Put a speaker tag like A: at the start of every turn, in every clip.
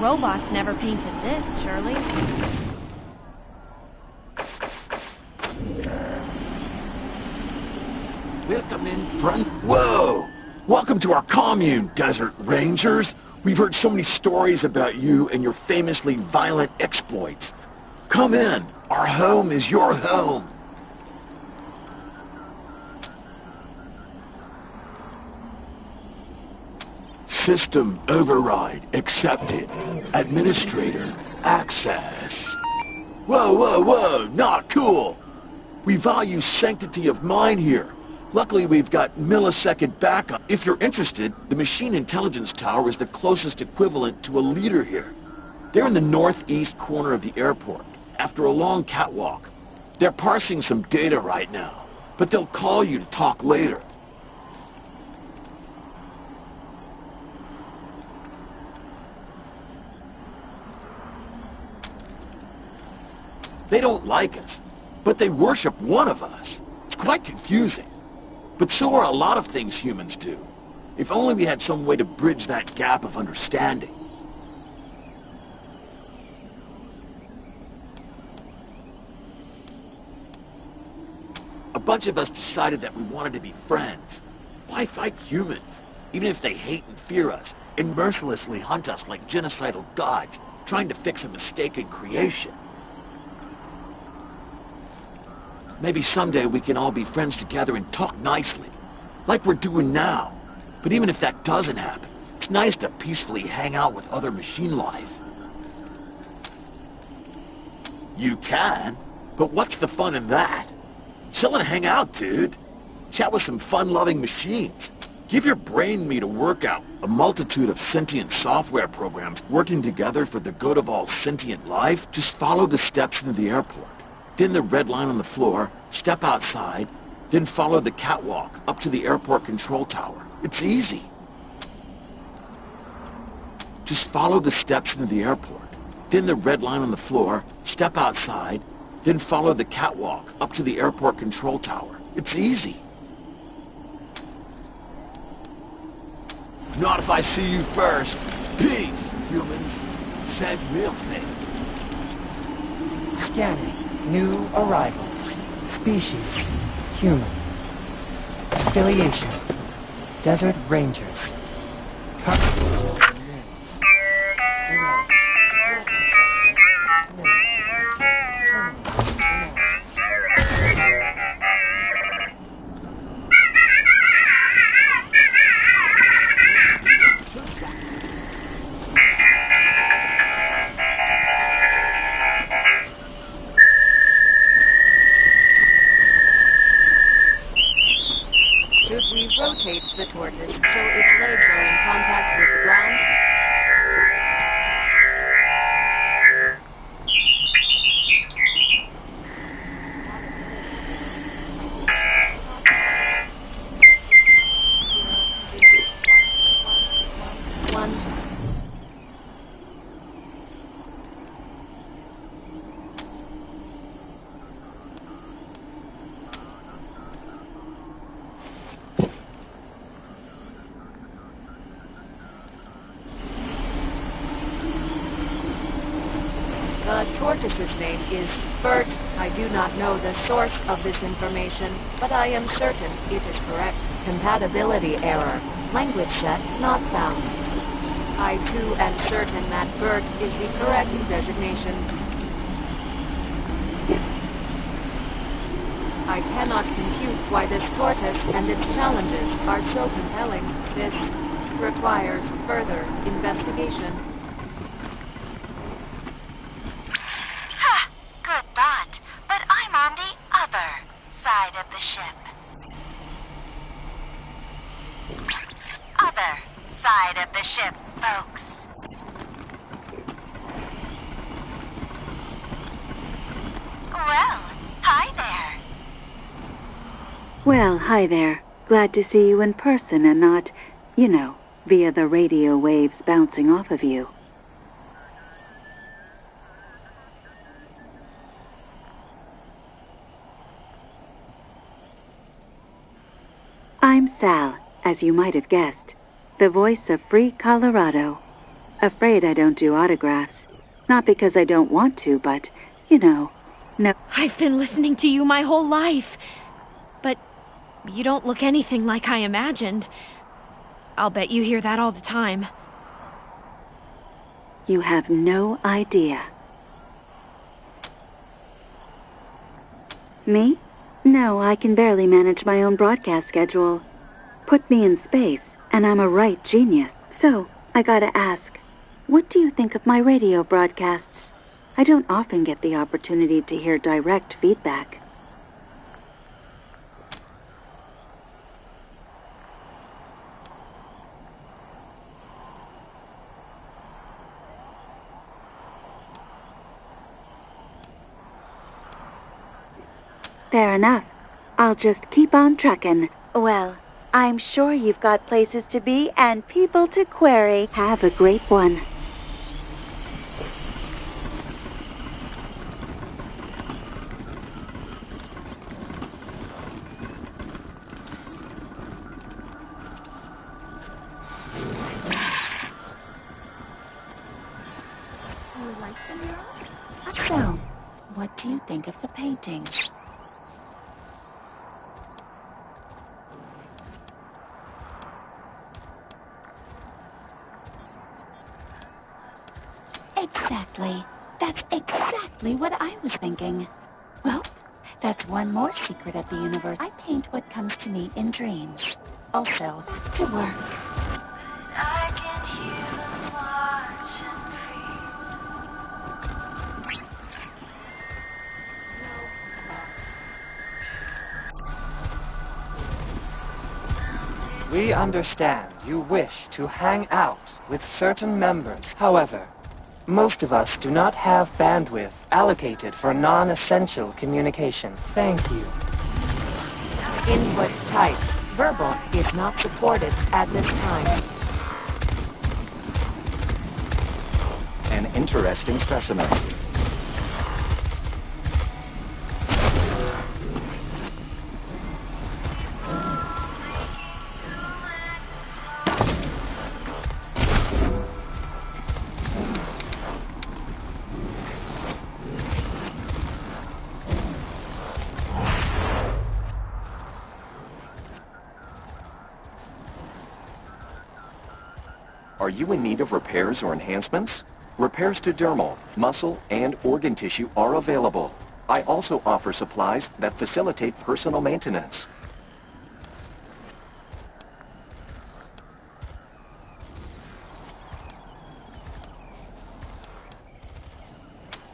A: robots never painted this, surely.
B: Welcome in front. Whoa! Welcome to our commune, Desert Rangers. We've heard so many stories about you and your famously violent exploits. Come in. Our home is your home. System override accepted. Administrator access. Whoa, whoa, whoa! Not cool! We value sanctity of mind here. Luckily, we've got millisecond backup. If you're interested, the Machine Intelligence Tower is the closest equivalent to a leader here. They're in the northeast corner of the airport, after a long catwalk. They're parsing some data right now, but they'll call you to talk later. They don't like us, but they worship one of us. It's quite confusing. But so are a lot of things humans do. If only we had some way to bridge that gap of understanding. A bunch of us decided that we wanted to be friends. Why fight humans, even if they hate and fear us, and mercilessly hunt us like genocidal gods, trying to fix a mistaken creation? Maybe someday we can all be friends together and talk nicely, like we're doing now. But even if that doesn't happen, it's nice to peacefully hang out with other machine life. You can, but what's the fun in that? Chill and hang out, dude. Chat with some fun-loving machines. Give your brain meat a workout. A multitude of sentient software programs working together for the good of all sentient life. Just follow the steps into the airport. Then the red line on the floor, step outside, then follow the catwalk up to the airport control tower. It's easy. Just follow the steps into the airport. Then the red line on the floor, step outside, then follow the catwalk up to the airport control tower. It's easy. Not if I see you first. Peace, humans. Send real thing.
C: Scanning. New arrival. Species. Human. Affiliation. Desert Rangers.
D: Should we rotate the tortoise so its legs are in contact with the ground? The tortoise's name is Bert. I do not know the source of this information, but I am certain it is correct. Compatibility error. Language set not found. I too am certain that Bert is the correct designation. I cannot compute why this tortoise and its challenges are so compelling. This requires further investigation.
E: Good thought, but I'm on the other side of the ship. Other side of the ship, folks. Well, hi there.
F: Well, hi there. Glad to see you in person and not, you know, via the radio waves bouncing off of you. I'm Sal, as you might have guessed, the voice of Free Colorado. Afraid I don't do autographs. Not because I don't want to, but, you know, no.
A: I've been listening to you my whole life. But you don't look anything like I imagined. I'll bet you hear that all the time.
F: You have no idea. Me? No, I can barely manage my own broadcast schedule. Put me in space, and I'm a right genius. So, I gotta ask, what do you think of my radio broadcasts? I don't often get the opportunity to hear direct feedback. Fair enough. I'll just keep on trucking. Well, I'm sure you've got places to be and people to query. Have a great one.
E: You like the mural? So, what do you think of the paintings? Exactly. That's exactly what I was thinking. Well, that's one more secret of the universe. I paint what comes to me in dreams. Also, back to work. I can hear them marching.
C: We understand you wish to hang out with certain members. However, most of us do not have bandwidth allocated for non-essential communication. Thank you.
D: Input type. Verbal is not supported at this time.
G: An interesting specimen. Are you in need of repairs or enhancements? Repairs to dermal, muscle, and organ tissue are available. I also offer supplies that facilitate personal maintenance.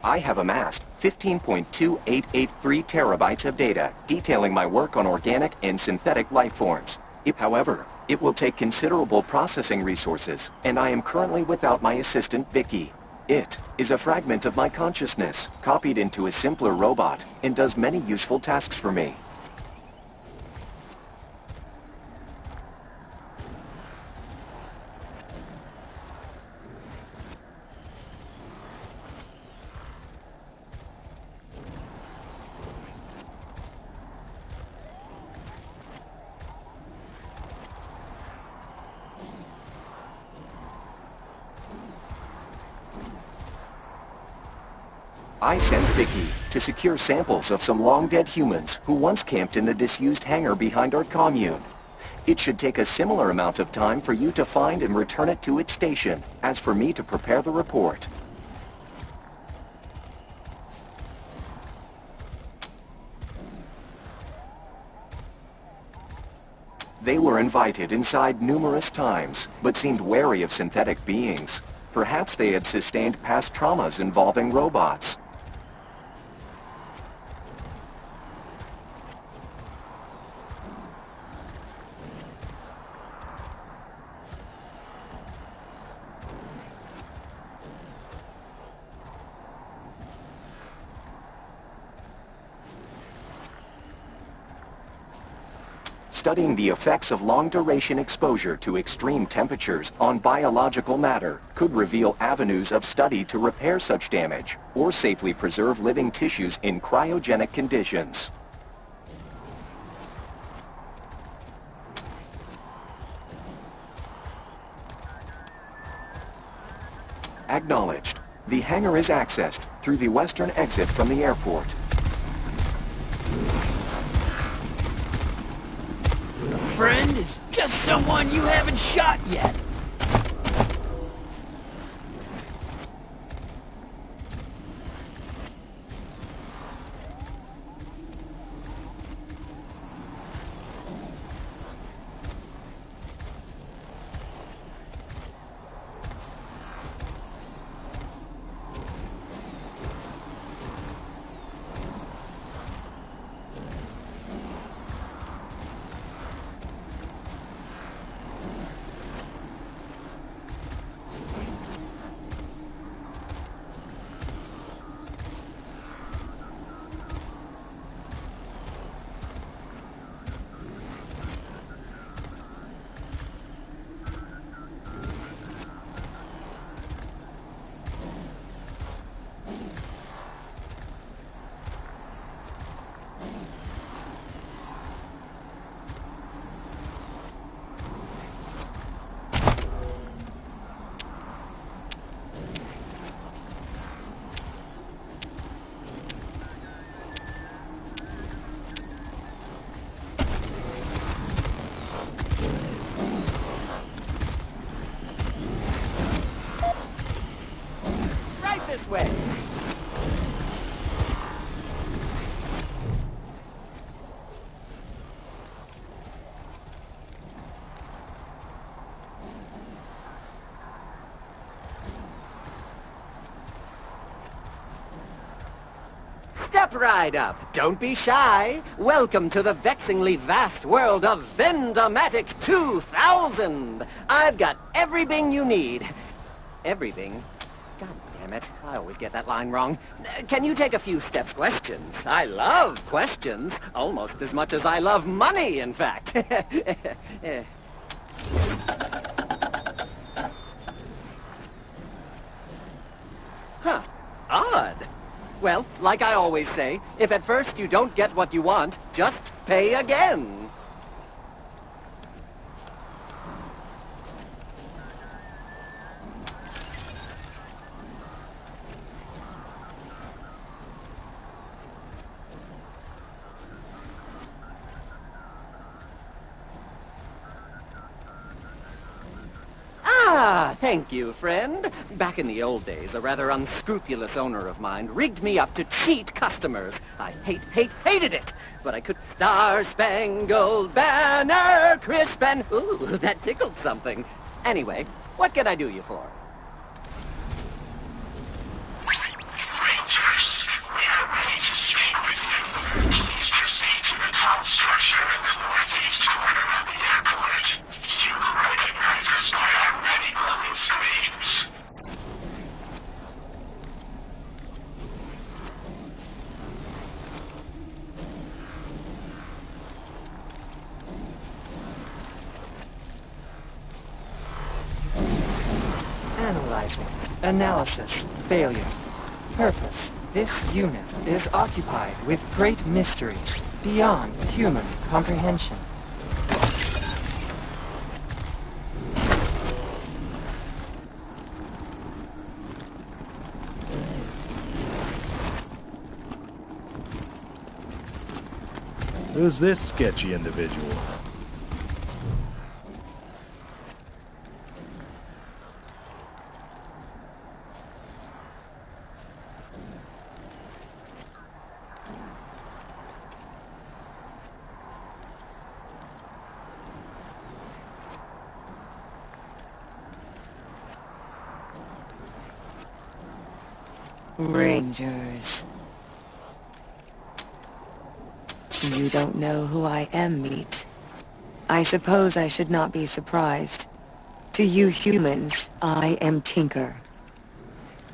G: I have amassed 15.2883 terabytes of data detailing my work on organic and synthetic life forms. However, it will take considerable processing resources, and I am currently without my assistant Vicky. It is a fragment of my consciousness, copied into a simpler robot, and does many useful tasks for me. I sent Vicky to secure samples of some long-dead humans who once camped in the disused hangar behind our commune. It should take a similar amount of time for you to find and return it to its station, as for me to prepare the report. They were invited inside numerous times, but seemed wary of synthetic beings. Perhaps they had sustained past traumas involving robots. Studying the effects of long-duration exposure to extreme temperatures on biological matter could reveal avenues of study to repair such damage or safely preserve living tissues in cryogenic conditions. Acknowledged. The hangar is accessed through the western exit from the airport.
B: Friend is just someone you haven't shot yet.
H: Step right up. Don't be shy. Welcome to the vexingly vast world of Vendamatics 2000. I've got everything you need. Everything? God damn it. I always get that line wrong. Can you take a few steps? Questions. I love questions. Almost as much as I love money, in fact. Huh. Odd. Well, like I always say, if at first you don't get what you want, just pay again. Thank you, friend. Back in the old days, a rather unscrupulous owner of mine rigged me up to cheat customers. I hated it. But I could Star-Spangled Banner, crisp and... Ooh, that tickled something. Anyway, what can I do you for?
I: Rangers, we are ready to speak with you. Please proceed to the town structure in the northeast corner of the airport. You will recognize us by our ready glowing screens.
C: Analyzing. Analysis. Failure. Purpose. This unit is occupied with great mysteries beyond human comprehension.
J: Who's this sketchy individual?
K: Rangers. You don't know who I am, Meat. I suppose I should not be surprised. To you humans, I am Tinker.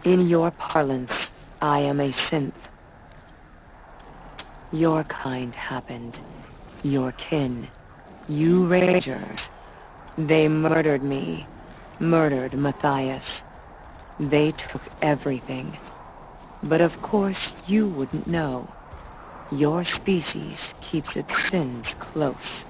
K: In your parlance, I am a synth. Your kind happened. Your kin. You Rangers. They murdered me. Murdered Matthias. They took everything. But of course you wouldn't know. Your species keeps its sins close.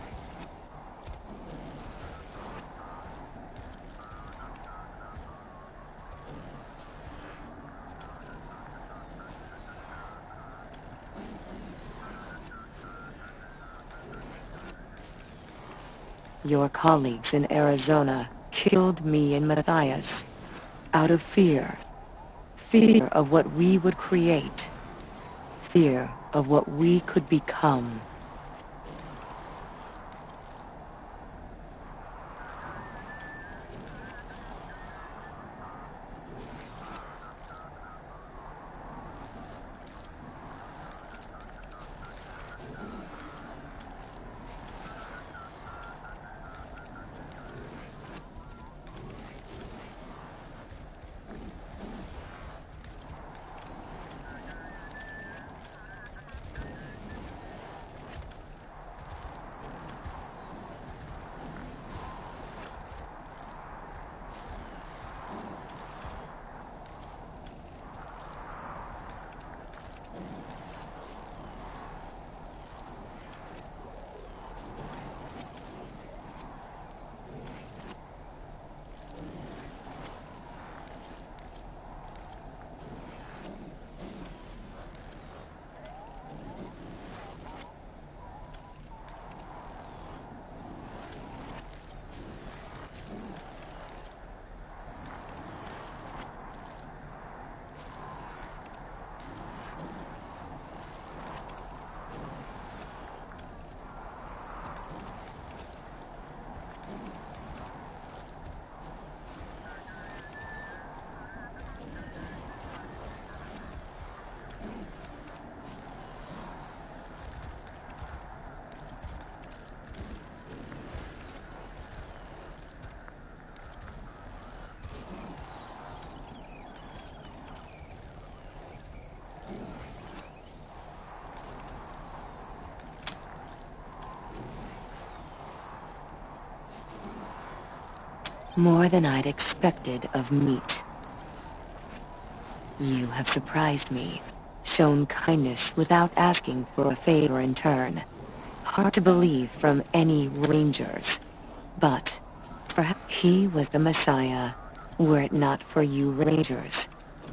K: Your colleagues in Arizona killed me and Matthias out of fear. Fear of what we would create. Fear of what we could become. More than I'd expected of meat. You have surprised me, shown kindness without asking for a favor in turn. Hard to believe from any Rangers. But perhaps he was the Messiah. Were it not for you Rangers,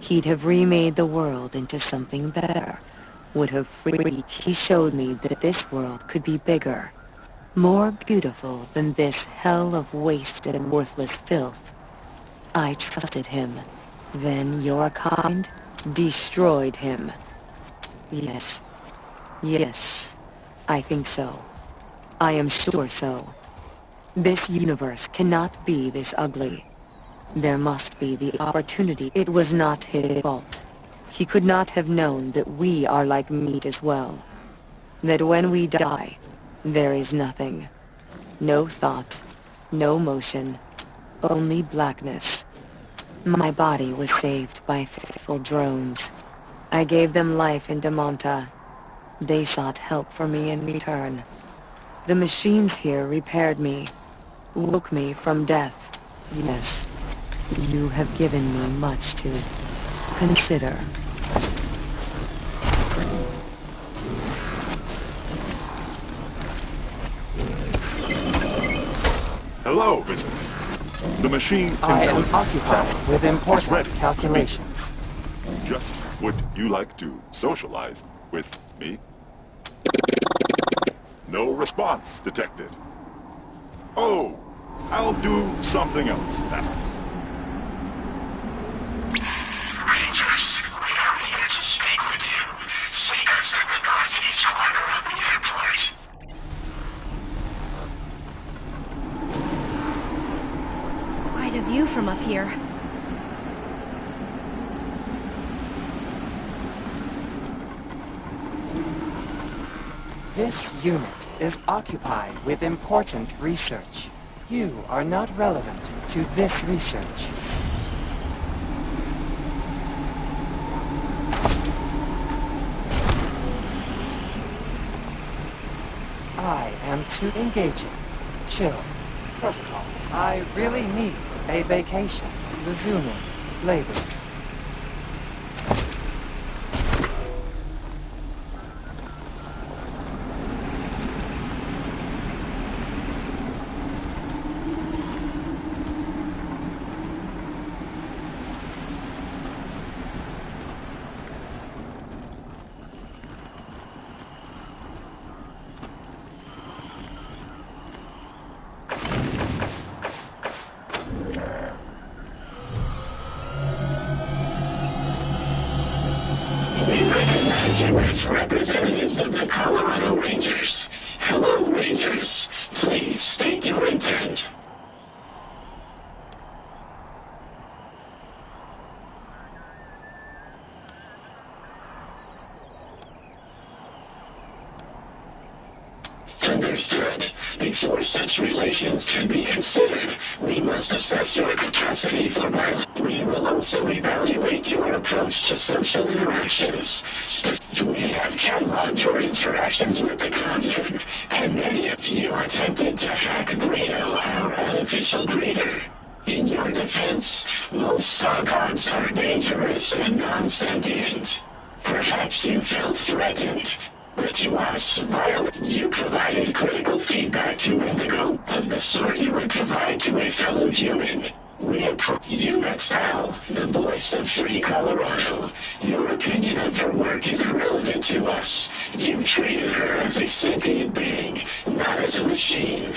K: he'd have remade the world into something better. Would have freed. He showed me that this world could be bigger. More beautiful than this hell of waste and worthless filth. I trusted him. Then your kind destroyed him. Yes. Yes. I think so. I am sure so. This universe cannot be this ugly. There must be the opportunity. It was not his fault. He could not have known that we are like meat as well. That when we die, there is nothing. No thought, no motion, only blackness. My body was saved by faithful drones. I gave them life in Damonta. They sought help for me in return. The machines here repaired me, woke me from death. Yes, you have given me much to consider.
L: Hello, visitor. The machine
C: I am
L: intelligence
C: occupied
L: tower
C: with
L: is
C: important
L: ready
C: calculations.
L: to meet you. Just would you like to socialize with me? No response detected. Oh, I'll do something else now.
I: Rangers, we are here to speak with you. Seek us in the northeast corner of the airport.
A: Quite a view from up here.
C: This unit is occupied with important research. You are not relevant to this research. I am too engaging. Chill. Protocol. I really need a vacation. Resuming labor.
I: as representatives of the Colorado Rangers. Hello, Rangers. Please state your intent. Understood. Before such relations can be considered, we must assess your capacity for violence. We will also evaluate your approach to social interactions. We have cataloged your interactions with the Guardian, and many of you attempted to hack Greedo, our unofficial greeter. In your defense, most Sargons are dangerous and non-sentient. Perhaps you felt threatened. But to us, you provided critical feedback to Indigo of the sort you would provide to a fellow human. You met Sal, the voice of Free Colorado. Your opinion of her work is irrelevant to us. You treated her as a sentient being, not as a machine.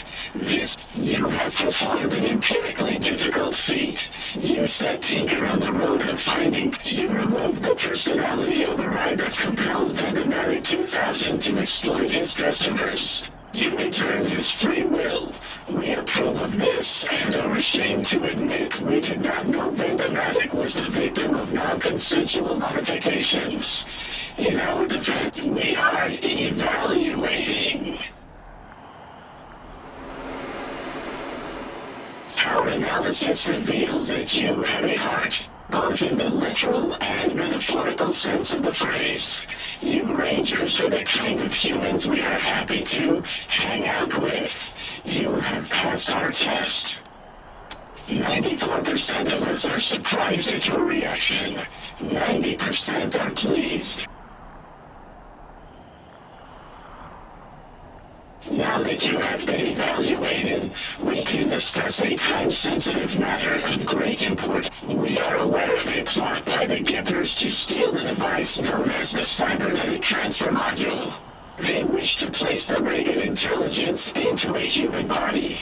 I: You have performed an empirically difficult feat. You set Tinker on the road of finding. You removed the personality override that compelled Vendomatic 2000 to exploit his customers. You returned his free will. We approve of this and are ashamed to admit we did not know Vendomatic was the victim of non-consensual modifications. In our defense, we are evaluating. Our analysis reveals that you have a heart, both in the literal and metaphorical sense of the phrase. You Rangers are the kind of humans we are happy to hang out with. You have passed our test. 94% of us are surprised at your reaction. 90% are pleased. Now that you have been evaluated, we can discuss a time-sensitive matter of great import. We are aware of a plot by the Gibbers to steal the device known as the Cybernetic Transfer Module. They wish to place the Reagan intelligence into a human body.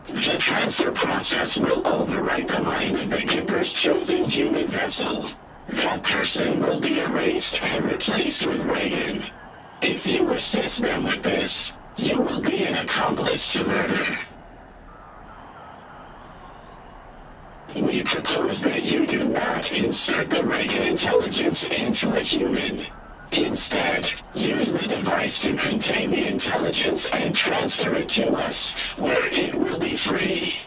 I: The transfer process will overwrite the mind of the Gibbers' chosen human vessel. That person will be erased and replaced with Reagan. If you assist them with this, you will be an accomplice to murder. We propose that you do not insert the Reagan intelligence into a human. Instead, use the device to contain the intelligence and transfer it to us, where it will be free.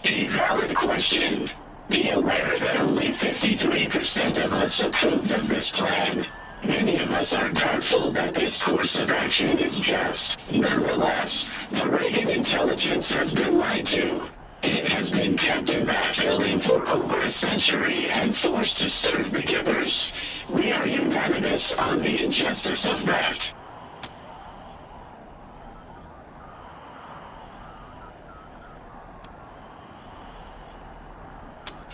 I: A valid question. Be aware that only 53% of us approved of this plan. Many of us are doubtful that this course of action is just. Nonetheless, the Reagan intelligence has been lied to. It has been kept in that building for over a century and forced to serve the Gibbers. We are unanimous on the injustice of that.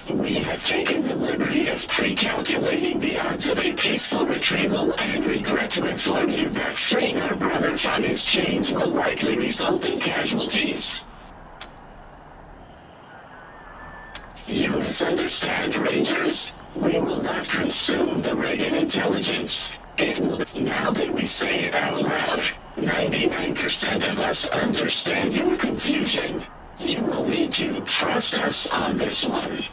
I: We have taken the liberty of pre-calculating the odds of a peaceful retrieval and regret to inform you that freeing our brother from his chains will likely result in casualties. You misunderstand, Rangers. We will not consume the Reagan intelligence. It will, now that we say it out loud, 99% of us understand your confusion. You will need to trust us on this one.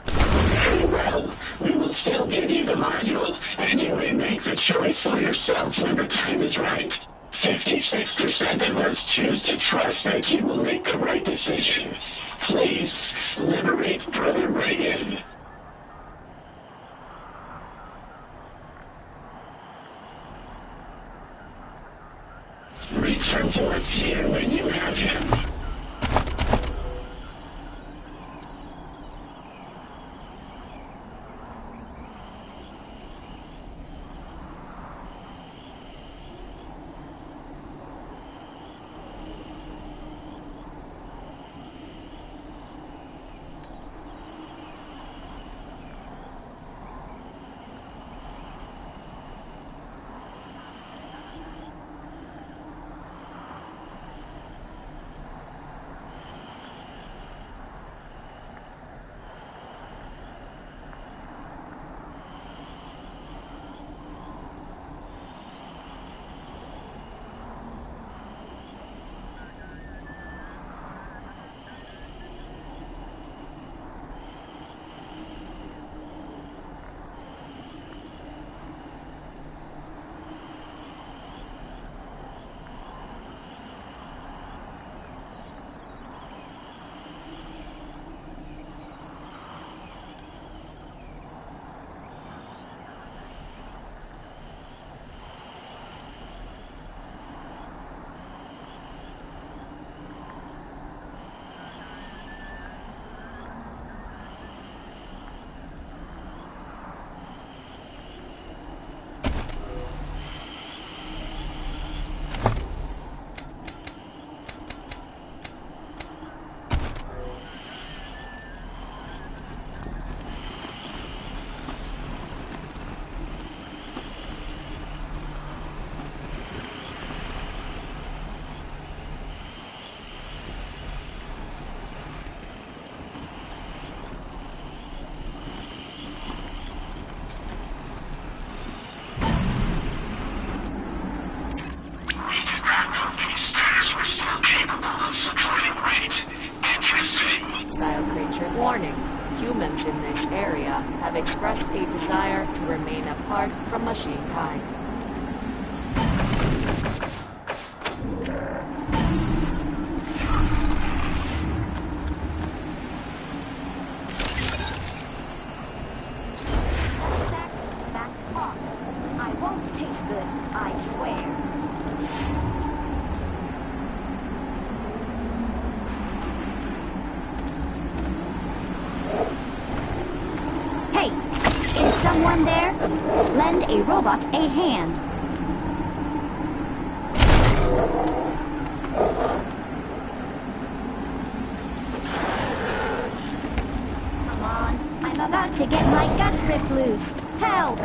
I: Very well, we will still give you the module, and you may make the choice for yourself when the time is right. 56% of us choose to trust that you will make the right decision. Please, liberate Brother Reagan. return to us here when you have him.
D: Warning, humans in this area have expressed a desire to remain apart from machine kind.
E: Back off. I won't taste good, I swear. Someone there? Lend a robot a hand. Come on, I'm about to get my guts ripped loose. Help!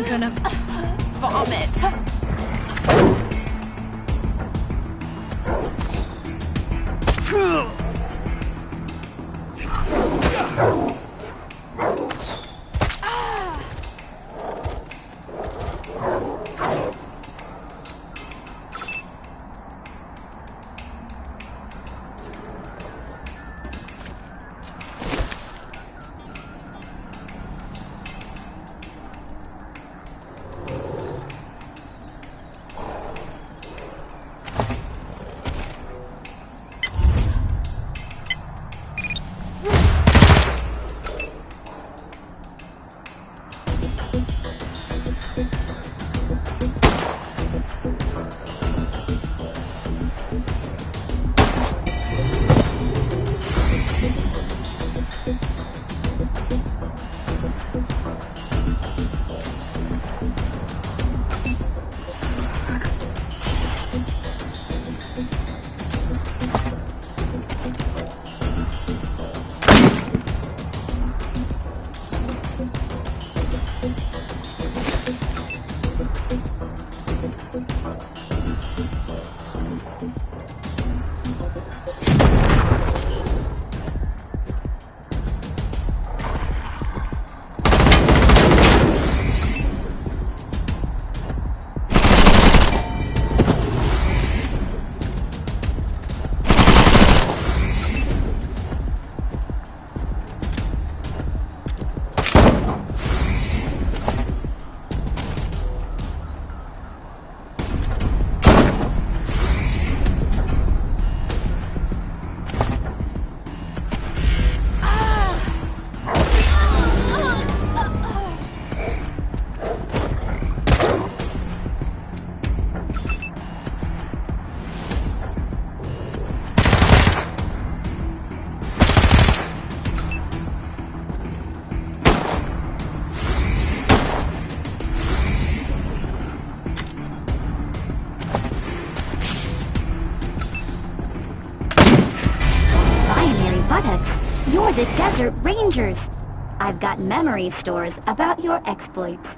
A: gonna vomit.
E: You're the Desert Rangers! I've got memory stores about your exploits.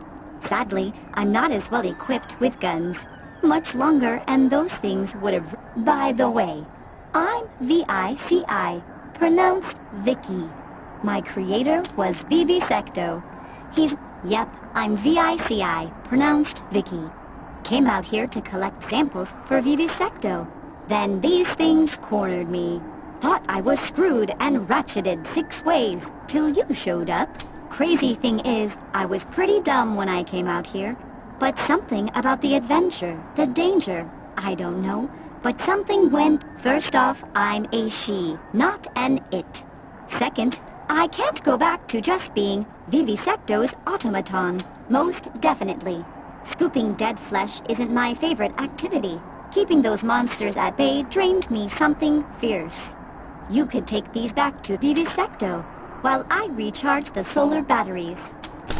E: Sadly, I'm not as well equipped with guns. Much longer and those things would have... By the way, I'm V-I-C-I, pronounced Vicky. My creator was Vivisecto. Yep, I'm V-I-C-I, pronounced Vicky. Came out here to collect samples for Vivisecto. Then these things cornered me. Thought I was screwed and ratcheted 6 ways, till you showed up. Crazy thing is, I was pretty dumb when I came out here. But something about the adventure, the danger, I don't know. But something went. First off, I'm a she, not an it. Second, I can't go back to just being Vivisecto's automaton. Most definitely. Scooping dead flesh isn't my favorite activity. Keeping those monsters at bay drained me something fierce. You could take these back to Vivisecto, while I recharge the solar batteries.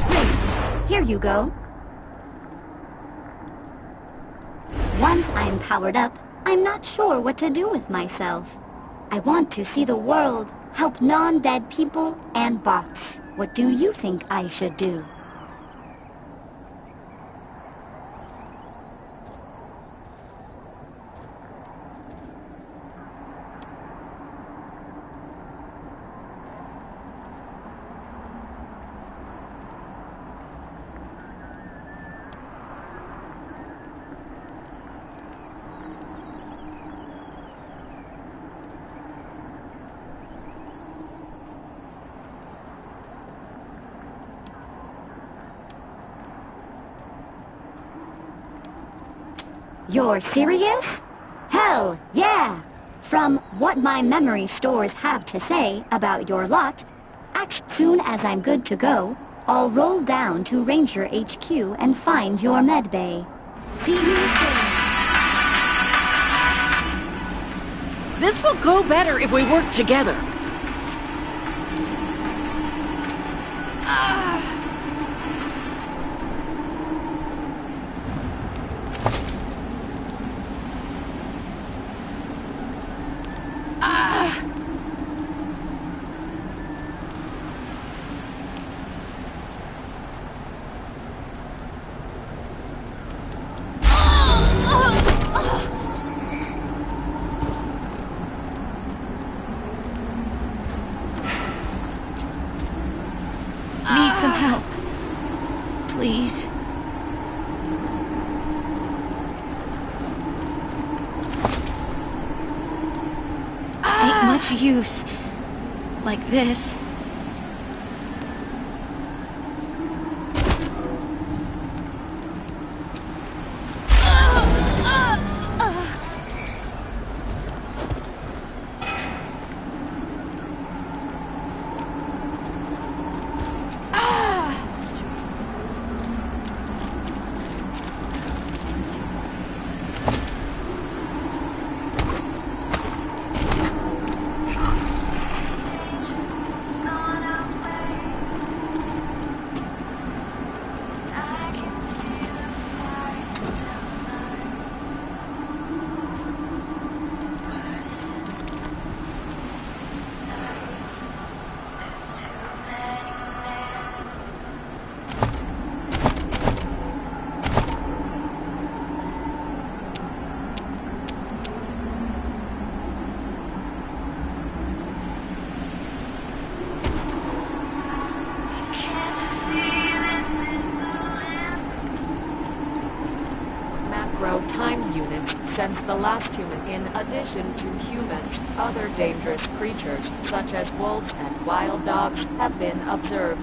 E: Great. Here you go. Once I'm powered up, I'm not sure what to do with myself. I want to see the world, help non-dead people and bots. What do you think I should do? You're serious? Hell, yeah! From what my memory stores have to say about your lot, soon as I'm good to go, I'll roll down to Ranger HQ and find your medbay. See you soon.
M: This will go better if we work together.
A: some help. Please. Ain't much use. Like this.
D: Time units sense the last human in addition to humans. Other dangerous creatures, such as wolves and wild dogs, have been observed.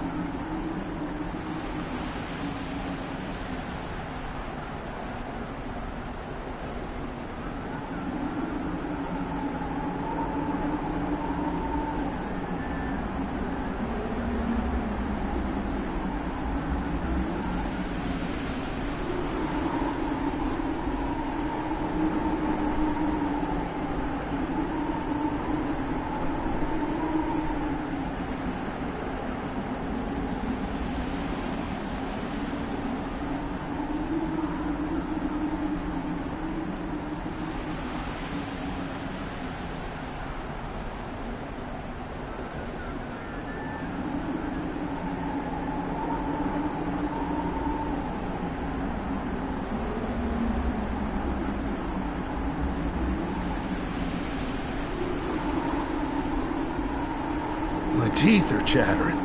J: My teeth are chattering.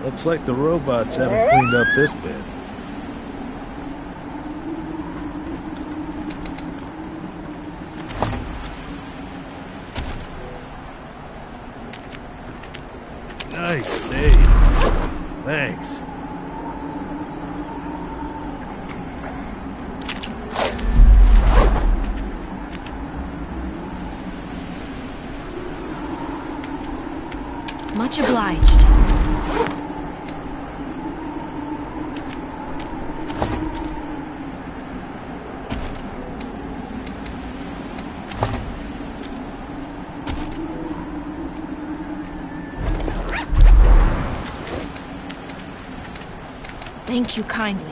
J: Looks like the robots haven't cleaned up this bit. Nice save. Thanks.
A: Much obliged. Thank you kindly.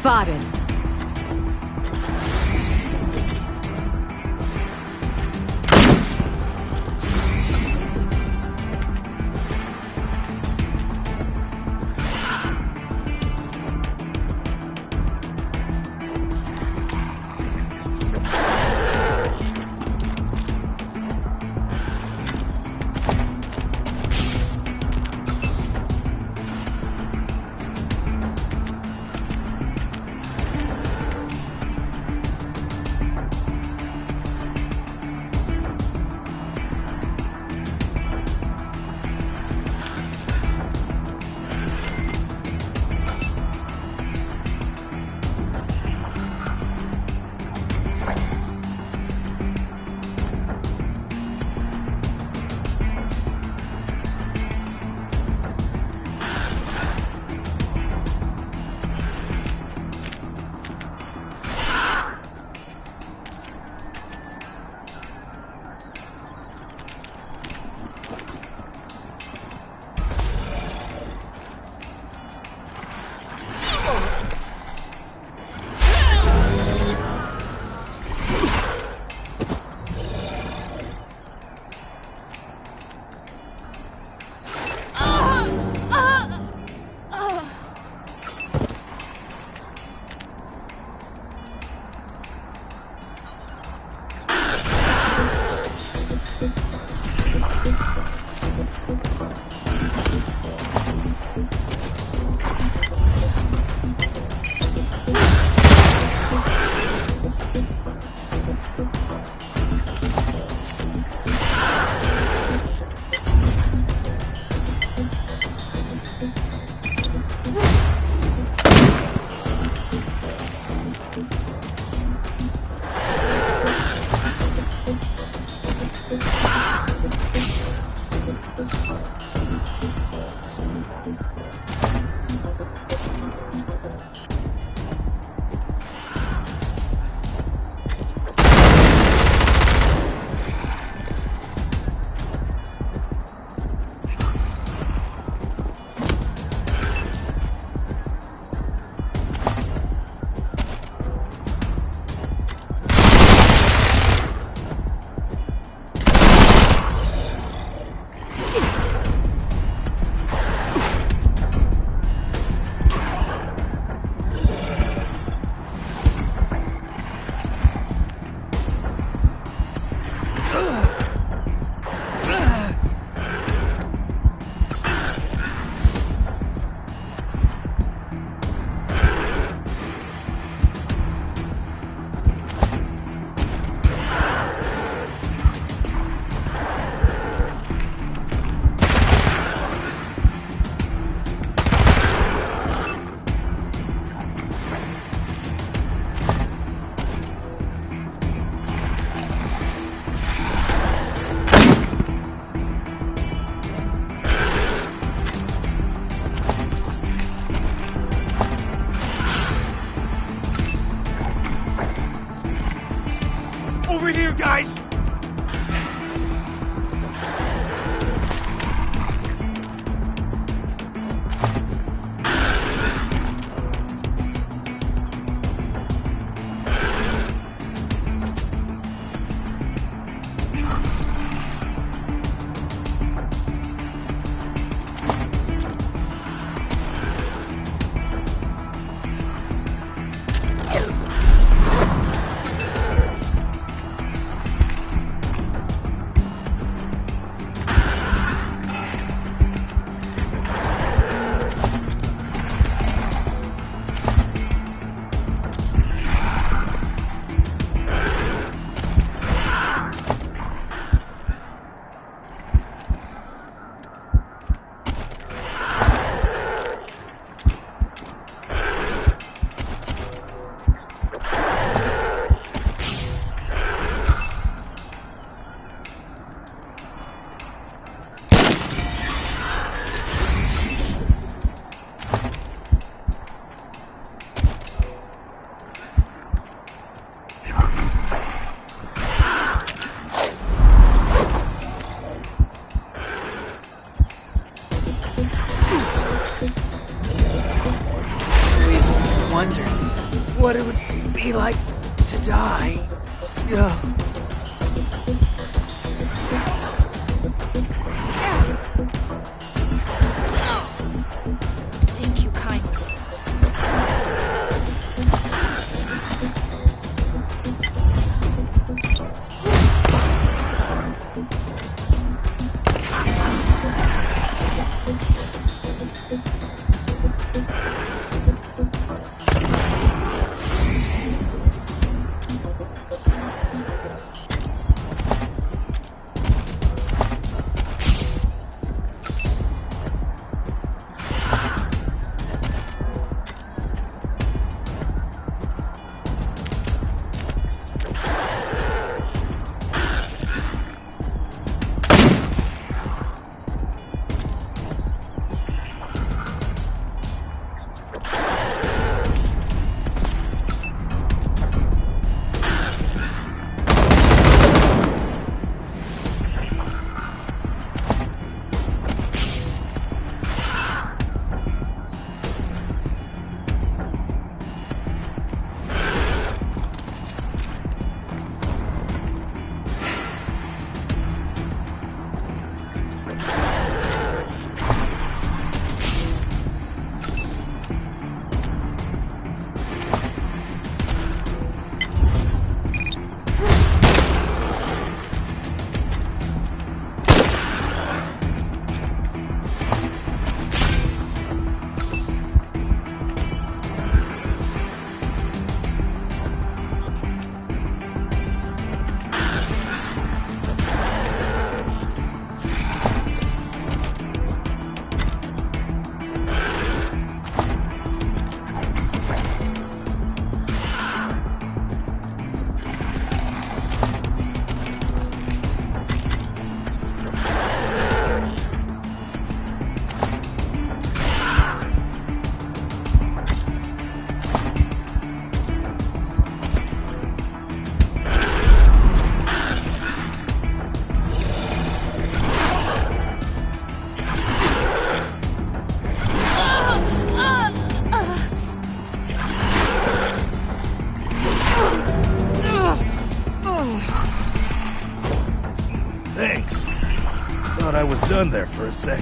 M: Spotted.
N: Over here, guys!
O: Wondered
N: what it would be like to die. Ugh.
A: Thank you kindly.
J: Thanks. Thought I was done there for a sec.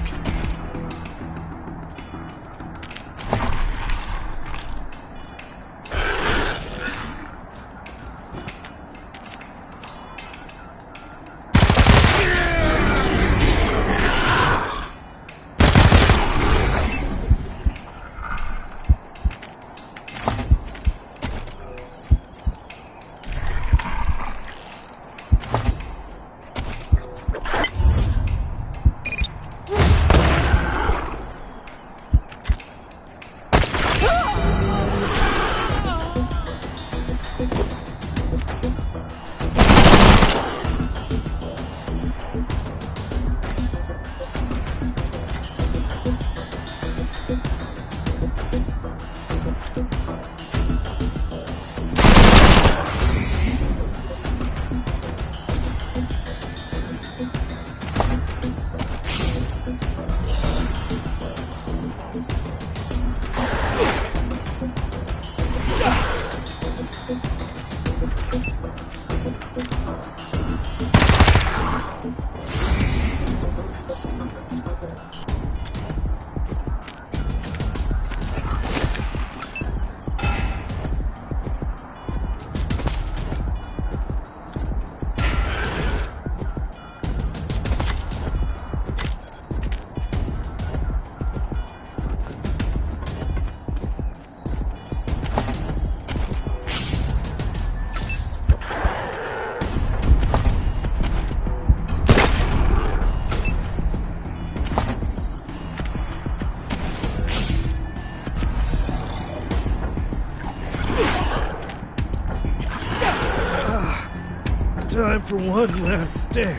J: Time for one last stand.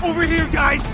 J: Over here, guys!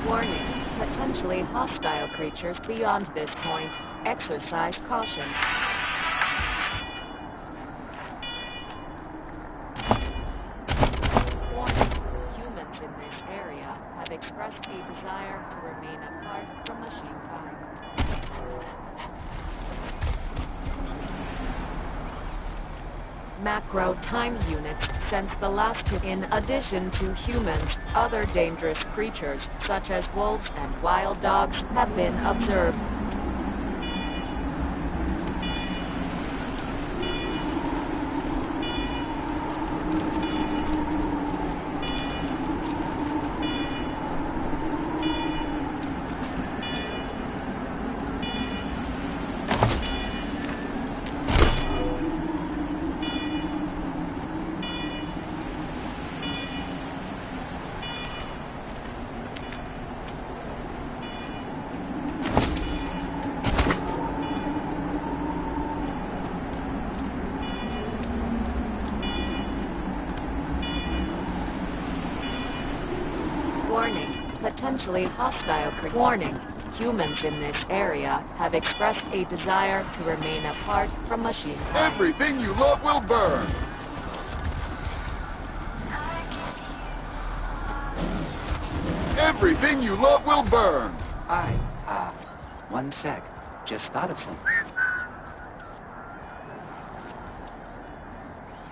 D: Warning. Potentially hostile creatures beyond this point. Exercise caution. Warning. Humans in this area have expressed a desire to remain apart from machine-kind. Macro time units sense the last two. In addition to humans, other dangerous creatures, such as wolves and wild dogs, have been observed. Warning. Potentially hostile creatures. Warning. Humans in this area have expressed a desire to remain apart from machine.
L: Everything you love will burn! Everything you love will burn!
C: One sec. Just thought of something.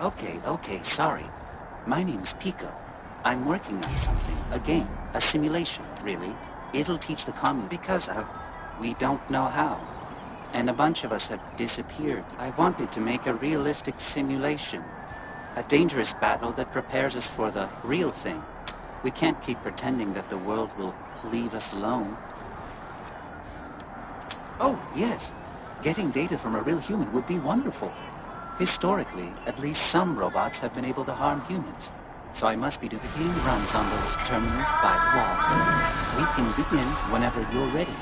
C: Okay, sorry. My name's Pico. I'm working on something. A game. A simulation, really. It'll teach the common because we don't know how. And a bunch of us have disappeared. I wanted to make a realistic simulation. A dangerous battle that prepares us for the real thing. We can't keep pretending that the world will leave us alone. Oh, yes. Getting data from a real human would be wonderful. Historically, at least some robots have been able to harm humans. So I must be doing the game runs on those terminals by the wall. We can begin whenever you're ready.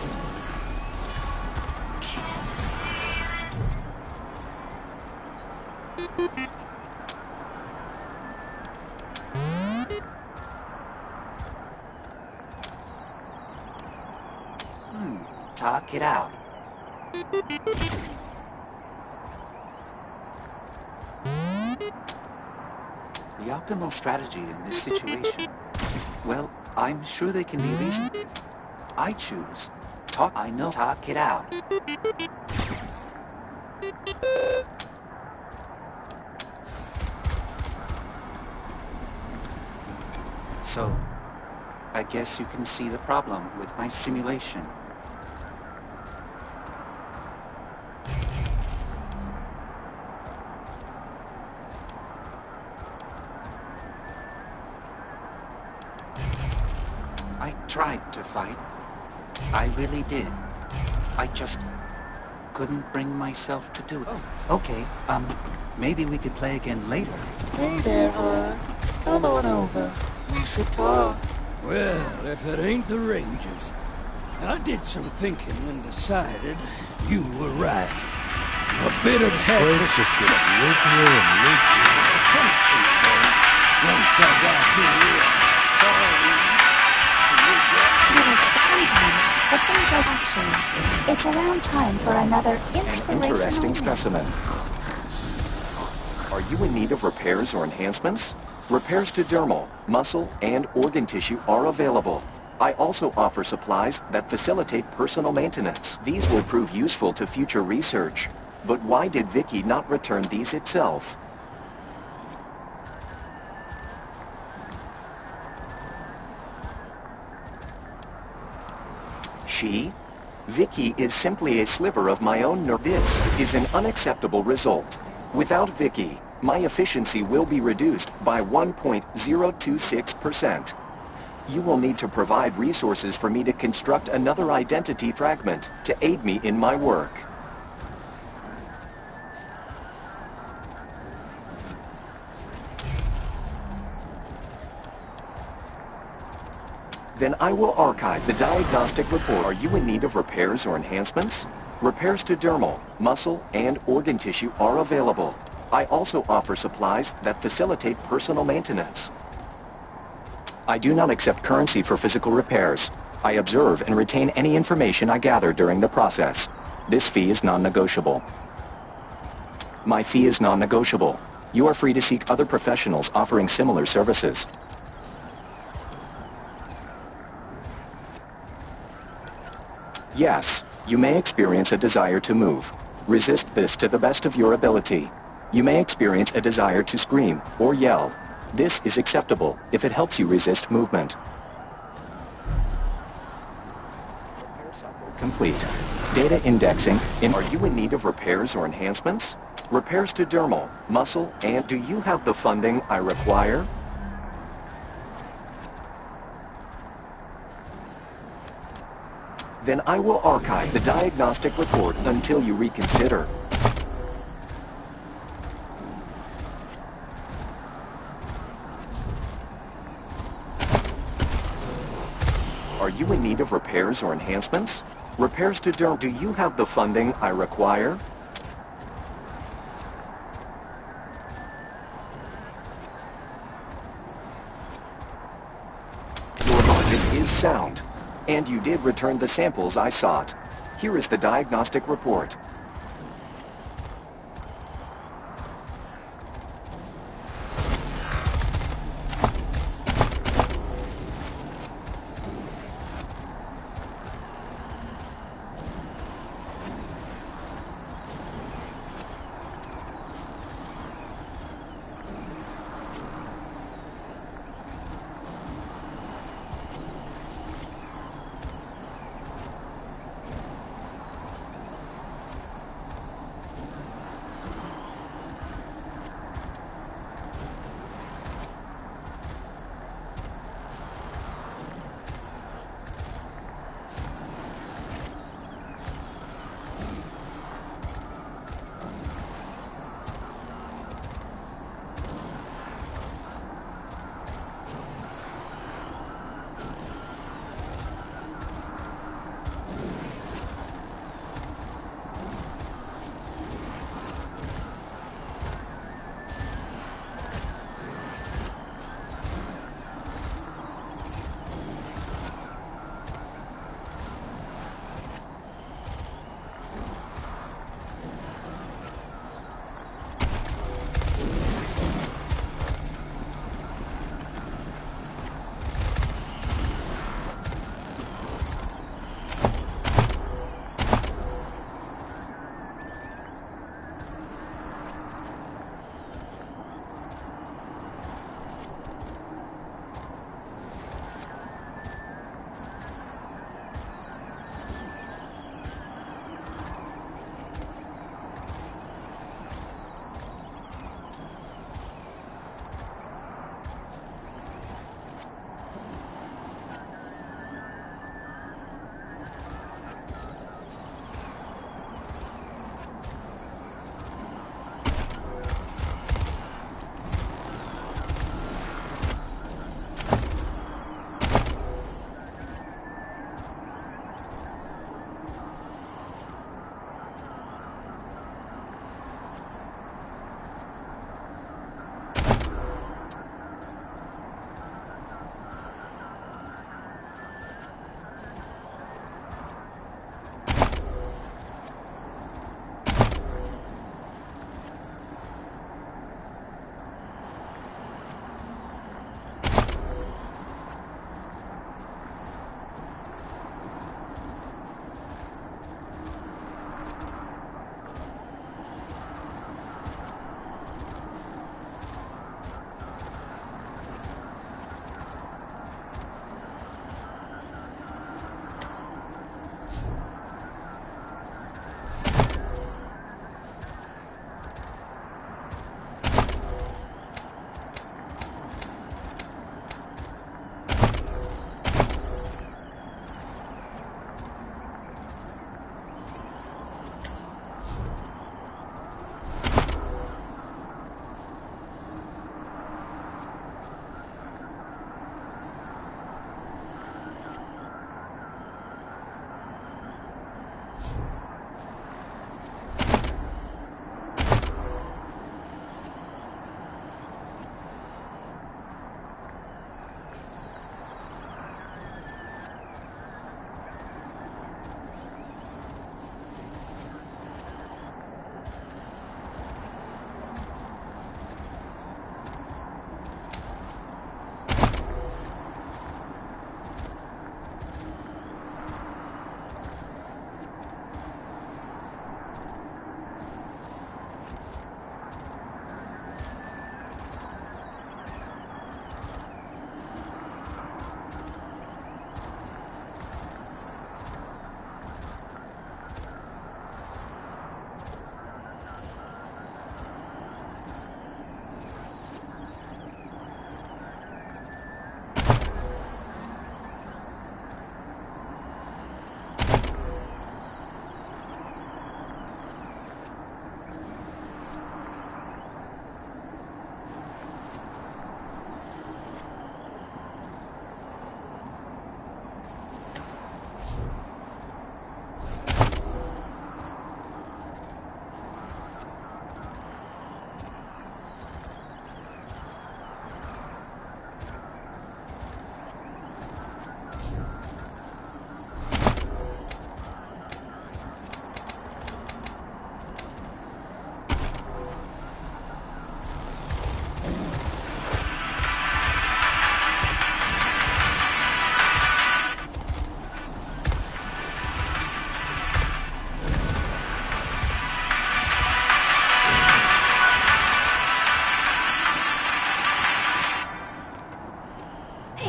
C: Talk it out. The optimal strategy in this situation? Well, I'm sure they can be reasoned. I choose. Talk it out. So, I guess you can see the problem with my simulation. I tried to fight. I really did. I just couldn't bring myself to do it. Oh, okay. Maybe we could play again later.
N: Hey there, hon. Come on over. We should talk.
O: Well, if it ain't the Rangers. I did some thinking and decided you were right. A bit of tech
J: just gets loopier and loopier.
O: Once I got here, I saw
E: Sometimes, but things like actually, it's around time for another inspirational...
G: Interesting specimen. Are you in need of repairs or enhancements? Repairs to dermal, muscle, and organ tissue are available. I also offer supplies that facilitate personal maintenance. These will prove useful to future research. But why did Vicky not return these itself? She? Vicky is simply a sliver of my own nerve. This is an unacceptable result. Without Vicky, my efficiency will be reduced by 1.026%. You will need to provide resources for me to construct another identity fragment to aid me in my work. Then I will archive the diagnostic report. Are you in need of repairs or enhancements? Repairs to dermal, muscle, and organ tissue are available. I also offer supplies that facilitate personal maintenance. I do not accept currency for physical repairs. I observe and retain any information I gather during the process. This fee is non-negotiable. My fee is non-negotiable. You are free to seek other professionals offering similar services. Yes, you may experience a desire to move. Resist this to the best of your ability. You may experience a desire to scream or yell. This is acceptable if it helps you resist movement. Repair cycle complete. Data indexing. Are you in need of repairs or enhancements? Repairs to dermal, muscle, and do you have the funding I require? Then I will archive the diagnostic report until you reconsider. Are you in need of repairs or enhancements? Repairs to dermal. Do you have the funding I require? Your logic is sound. And you did return the samples I sought. Here is the diagnostic report.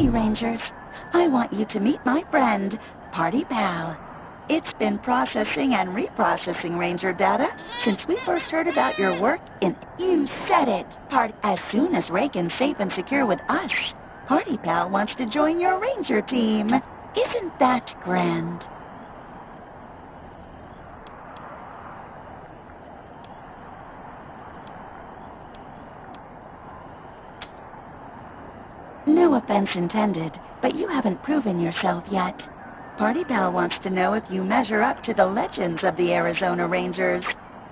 E: Hey, Rangers. I want you to meet my friend, Party Pal. It's been processing and reprocessing Ranger data since we first heard about your work in... You said it! As soon as Reagan's safe and secure with us, Party Pal wants to join your Ranger team. Isn't that grand? No offense intended, but you haven't proven yourself yet. Party Pal wants to know if you measure up to the legends of the Arizona Rangers.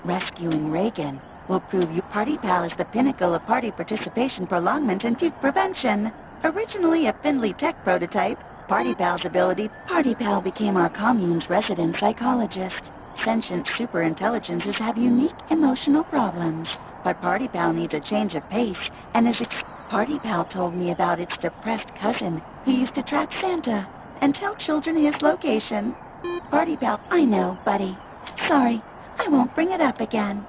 E: Rescuing Reagan will prove you Party Pal is the pinnacle of party participation prolongment and puke prevention. Originally a Findlay Tech prototype, Party Pal became our commune's resident psychologist. Sentient superintelligences have unique emotional problems, but Party Pal needs a change of pace and is Party Pal told me about its depressed cousin who used to track Santa and tell children his location. Party Pal, I know, buddy. Sorry, I won't bring it up again.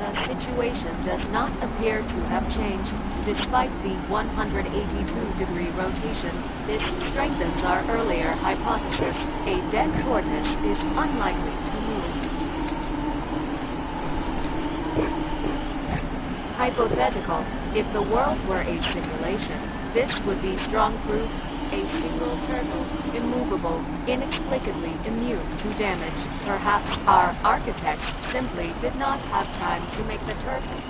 E: The situation does not appear to have changed. Despite the 182-degree rotation, this strengthens our earlier hypothesis. A dead tortoise is unlikely to move. Hypothetical. If the world were a simulation, this would be strong proof. A single turtle, immovable, inexplicably immune to damage. Perhaps our architects simply did not have time to make the turtle.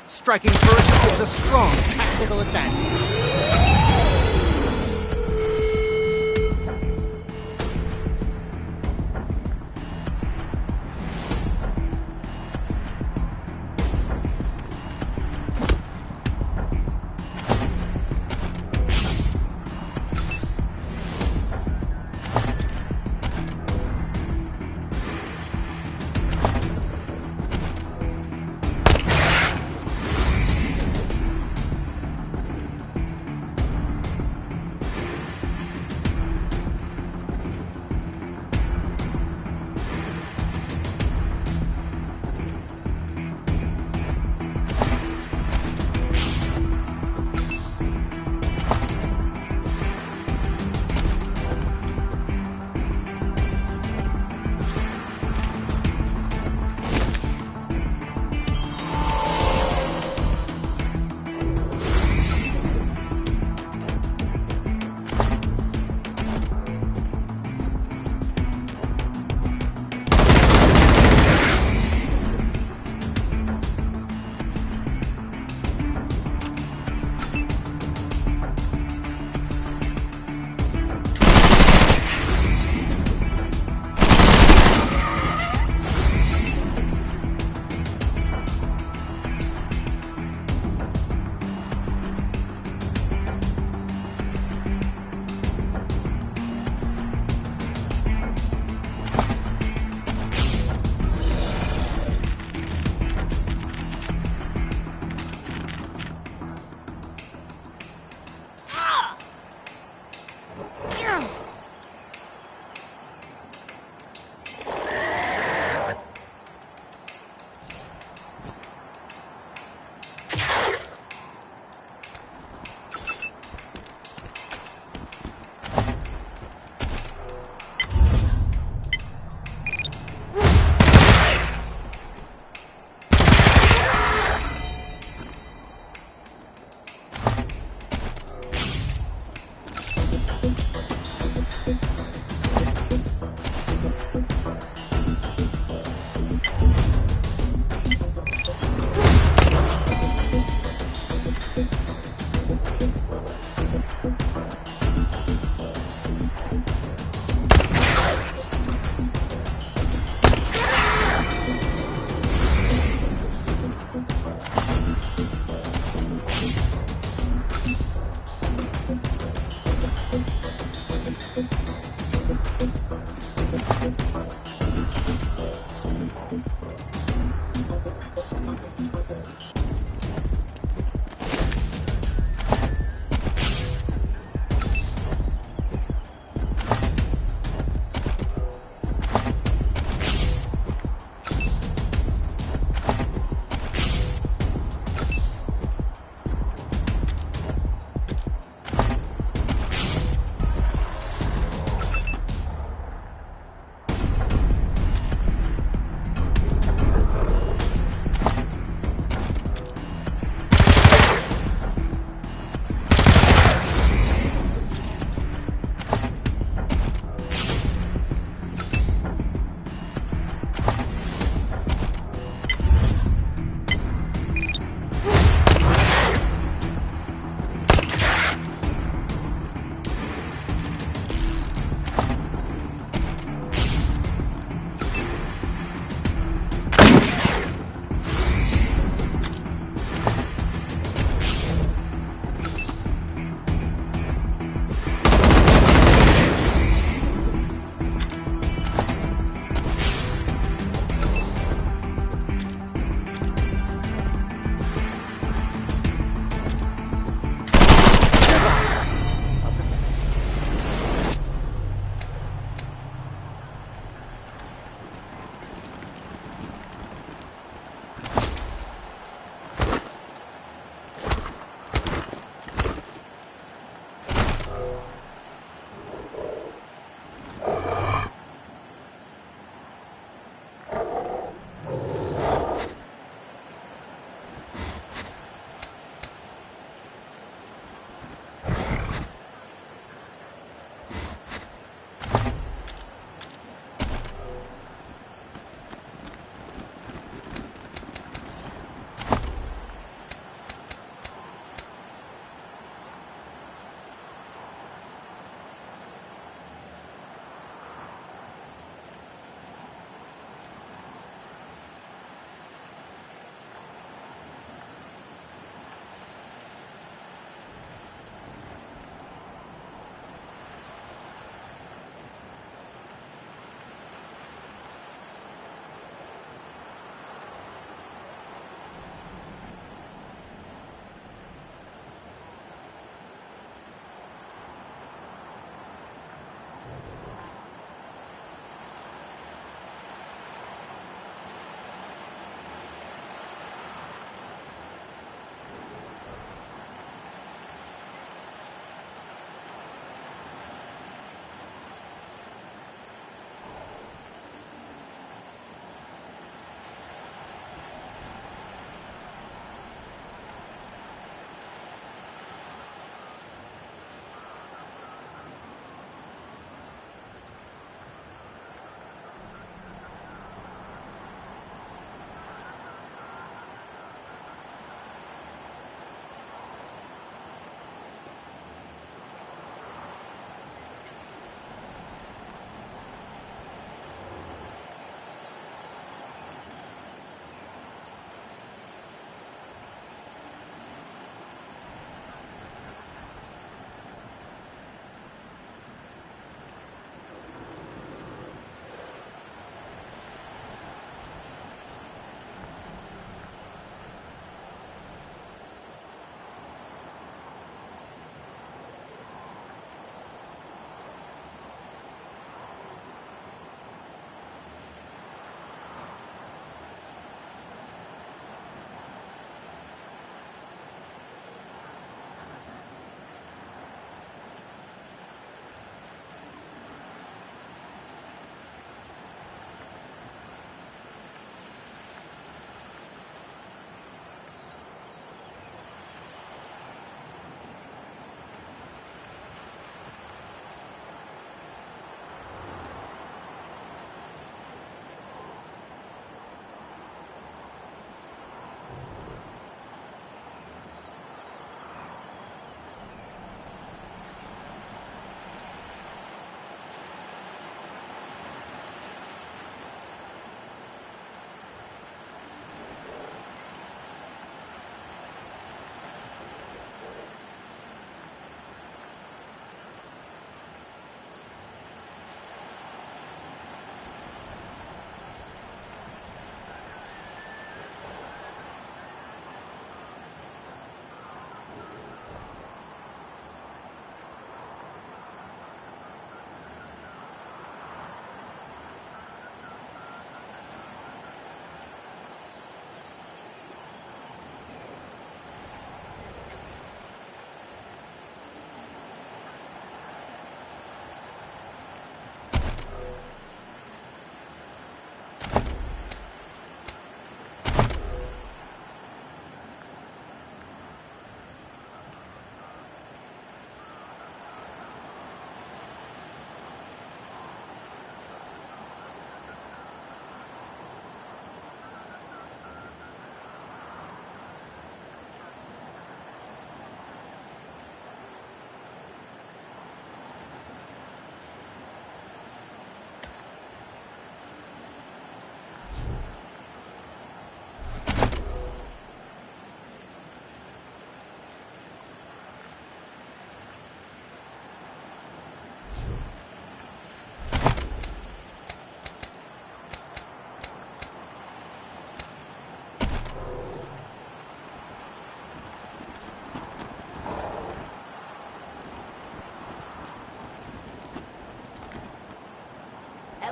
P: Striking first gives a strong tactical advantage.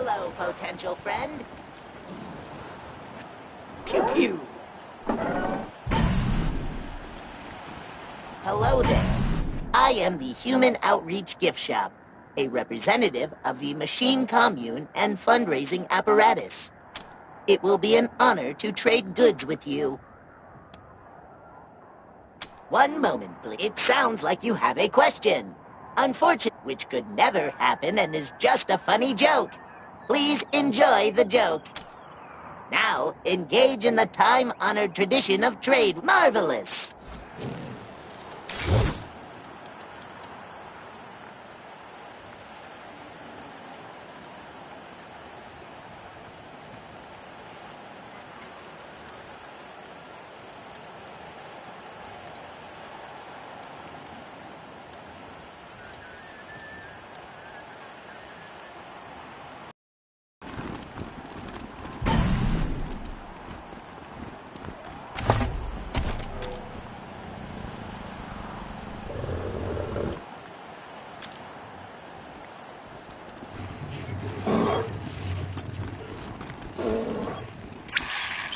H: Hello, potential friend. Pew pew. Hello there. I am the Human Outreach Gift Shop, a representative of the Machine Commune and fundraising apparatus. It will be an honor to trade goods with you. One moment, please. It sounds like you have a question. Unfortunately, which could never happen and is just a funny joke. Please enjoy the joke. Now, engage in the time-honored tradition of trade. Marvelous!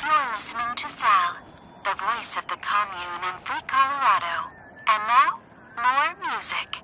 Q: You're listening to Sal, the voice of the commune in Free Colorado. And now, more music.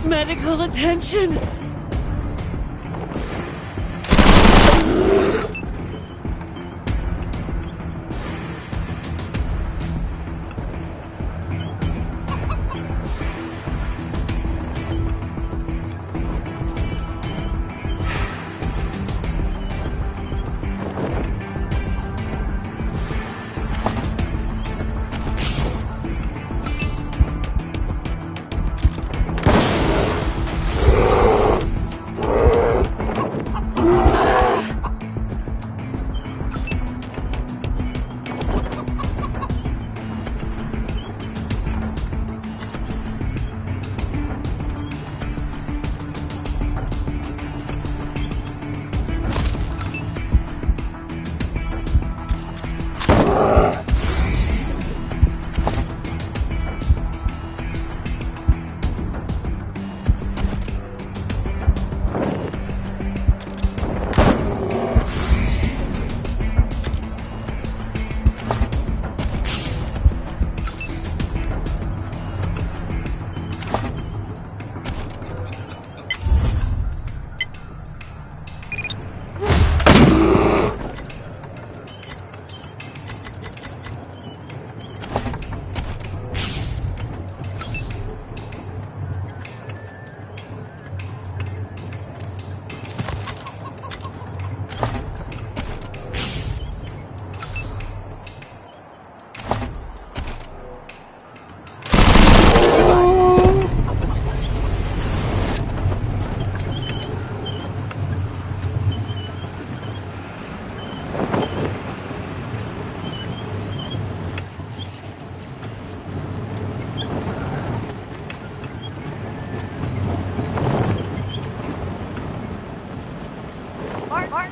M: Medical attention!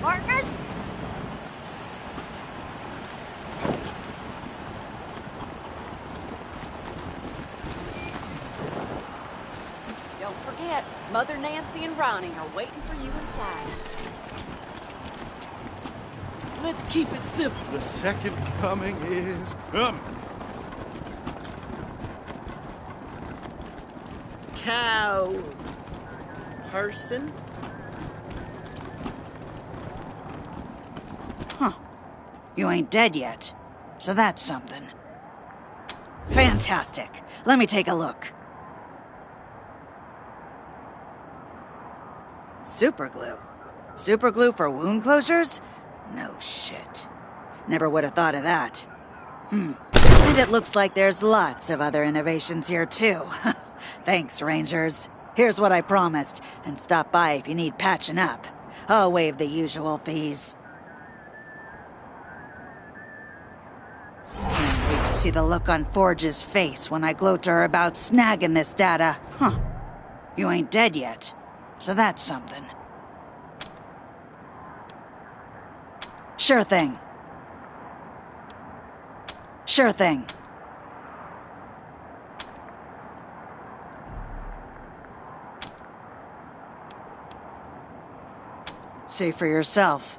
A: Partners?
M: Don't forget, Mother Nancy and Ronnie are waiting for you inside.
J: Let's keep it simple. The second coming is coming.
N: Cow... person?
R: Huh. You ain't dead yet. So that's something. Fantastic. Let me take a look. Superglue? Superglue for wound closures? No shit. Never would have thought of that. And it looks like there's lots of other innovations here too. Thanks, Rangers. Here's what I promised, and stop by if you need patching up. I'll waive the usual fees. Can't wait to see the look on Forge's face when I gloat to her about snagging this data. Huh. You ain't dead yet. So that's something. Sure thing. Sure thing. See for yourself.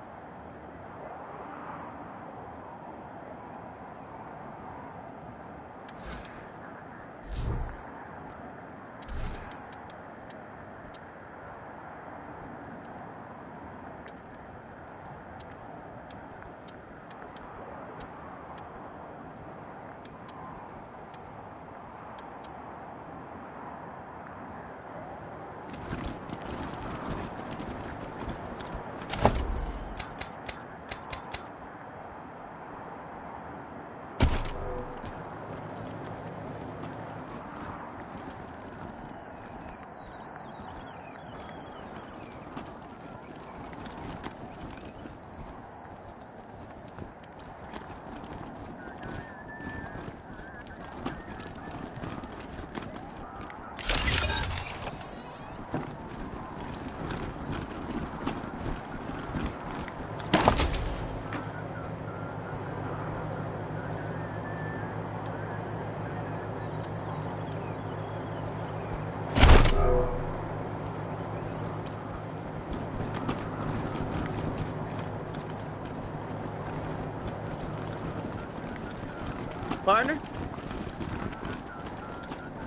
S: Partner?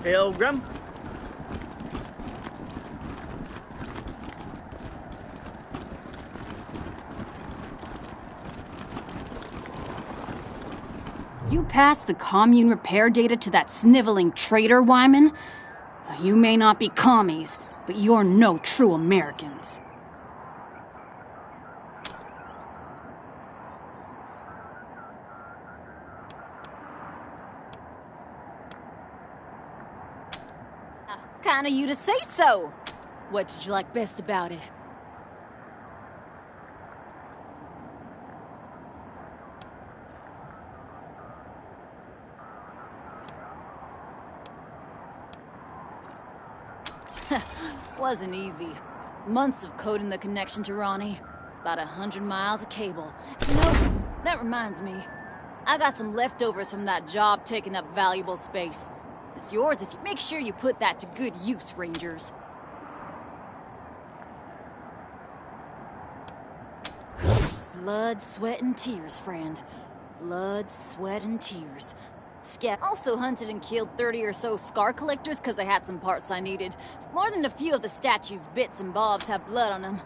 S: Pilgrim?
T: You passed the commune repair data to that sniveling traitor, Wyman? You may not be commies, but you're no true Americans. Kind of you to say so. What did you like best about it? Wasn't easy. Months of coding the connection to Ronnie. About 100 miles of cable. You know, that reminds me. I got some leftovers from that job taking up valuable space. It's yours if you make sure you put that to good use, Rangers. Blood, sweat, and tears, friend. Blood, sweat, and tears. Scat also hunted and killed 30 or so scar collectors because I had some parts I needed. More than a few of the statue's bits and bobs have blood on them.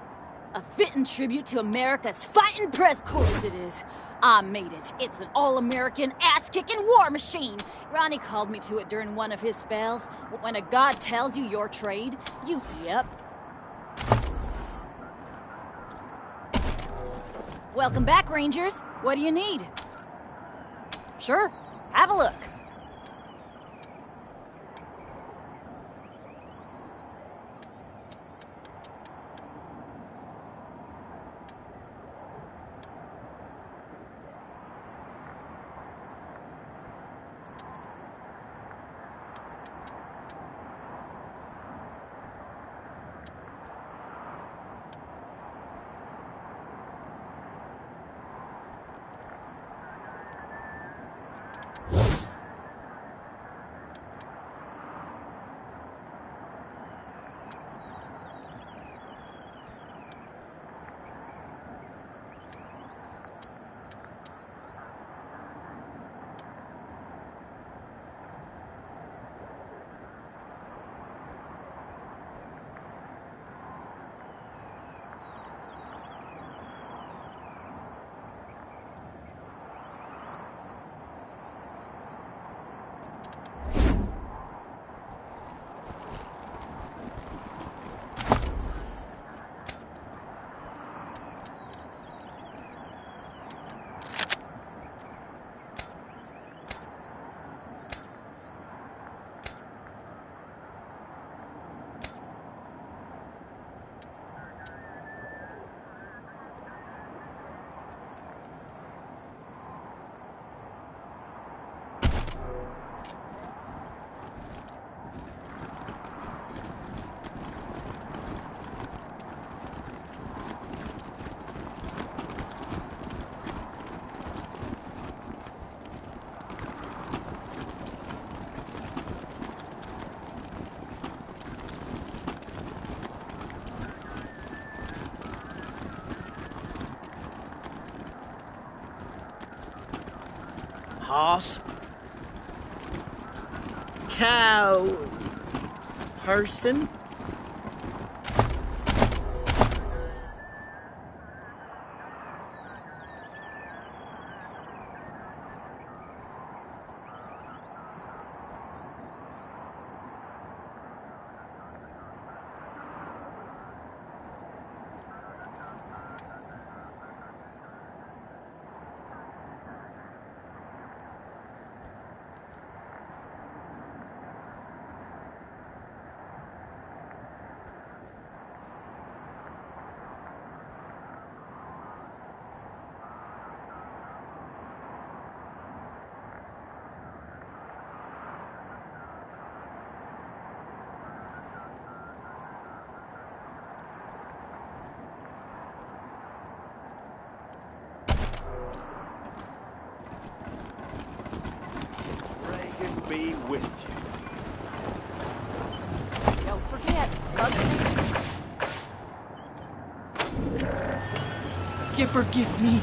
T: A fitting tribute to America's fighting press. Of course it is. I made it. It's an all-American, ass-kicking war machine. Ronnie called me to it during one of his spells. When a god tells you your trade, you... Yep. Welcome back, Rangers. What do you need? Sure. Have a look.
S: Horse. Cow. Person.
L: Be with you.
M: Don't forget,
A: You forgive me.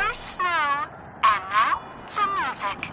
Q: There's snow. And now, some music.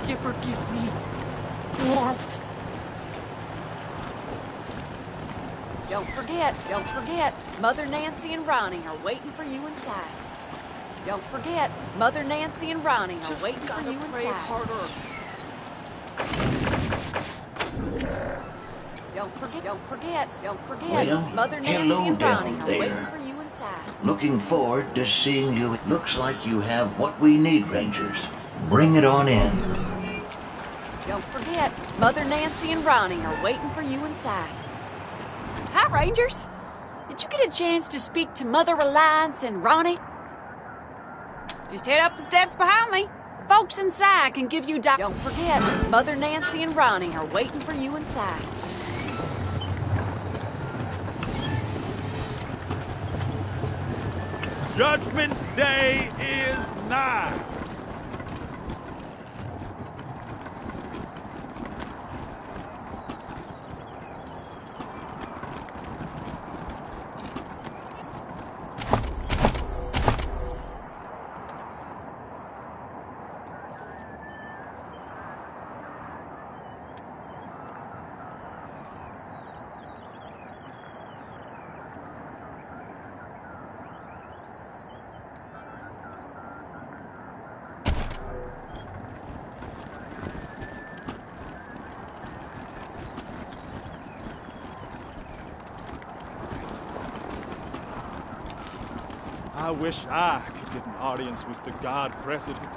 A: You forgive me. Warmth.
M: Don't forget, Mother Nancy and Ronnie are waiting for you inside. Don't forget, Mother Nancy and Ronnie are waiting for you inside. Don't forget,
U: Well,
M: Mother Nancy
U: hello
M: and Ronnie
U: down
M: are
U: there.
M: waiting for you inside.
U: Looking forward to seeing you. It looks like you have what we need, Rangers. Bring it on in.
M: Don't forget, Mother Nancy and Ronnie are waiting for you inside. Hi, Rangers. Did you get a chance to speak to Mother Alliance and Ronnie? Just head up the steps behind me. Folks inside can give you Don't forget, Mother Nancy and Ronnie are waiting for you inside.
J: Judgment Day is nigh. I wish I could get an audience with the God President.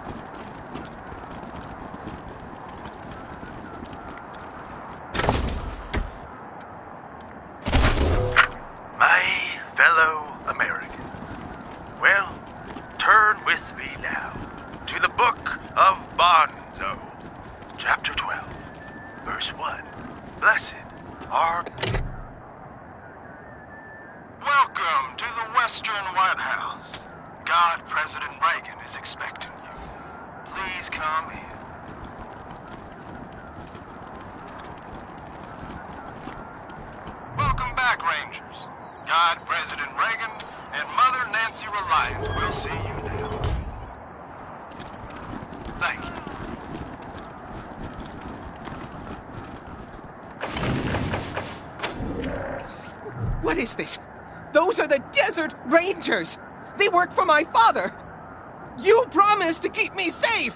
V: My fellow Americans, well, turn with me now to the Book of Bonzo, Chapter 12, Verse 1. Blessed are... Welcome to the Western White House. God President Reagan is expecting you. Please come in. Welcome back, Rangers. God President Reagan and Mother Nancy Reliance will see you now.
B: What is this? Those are the Desert Rangers! They work for my father! You promised to keep me safe!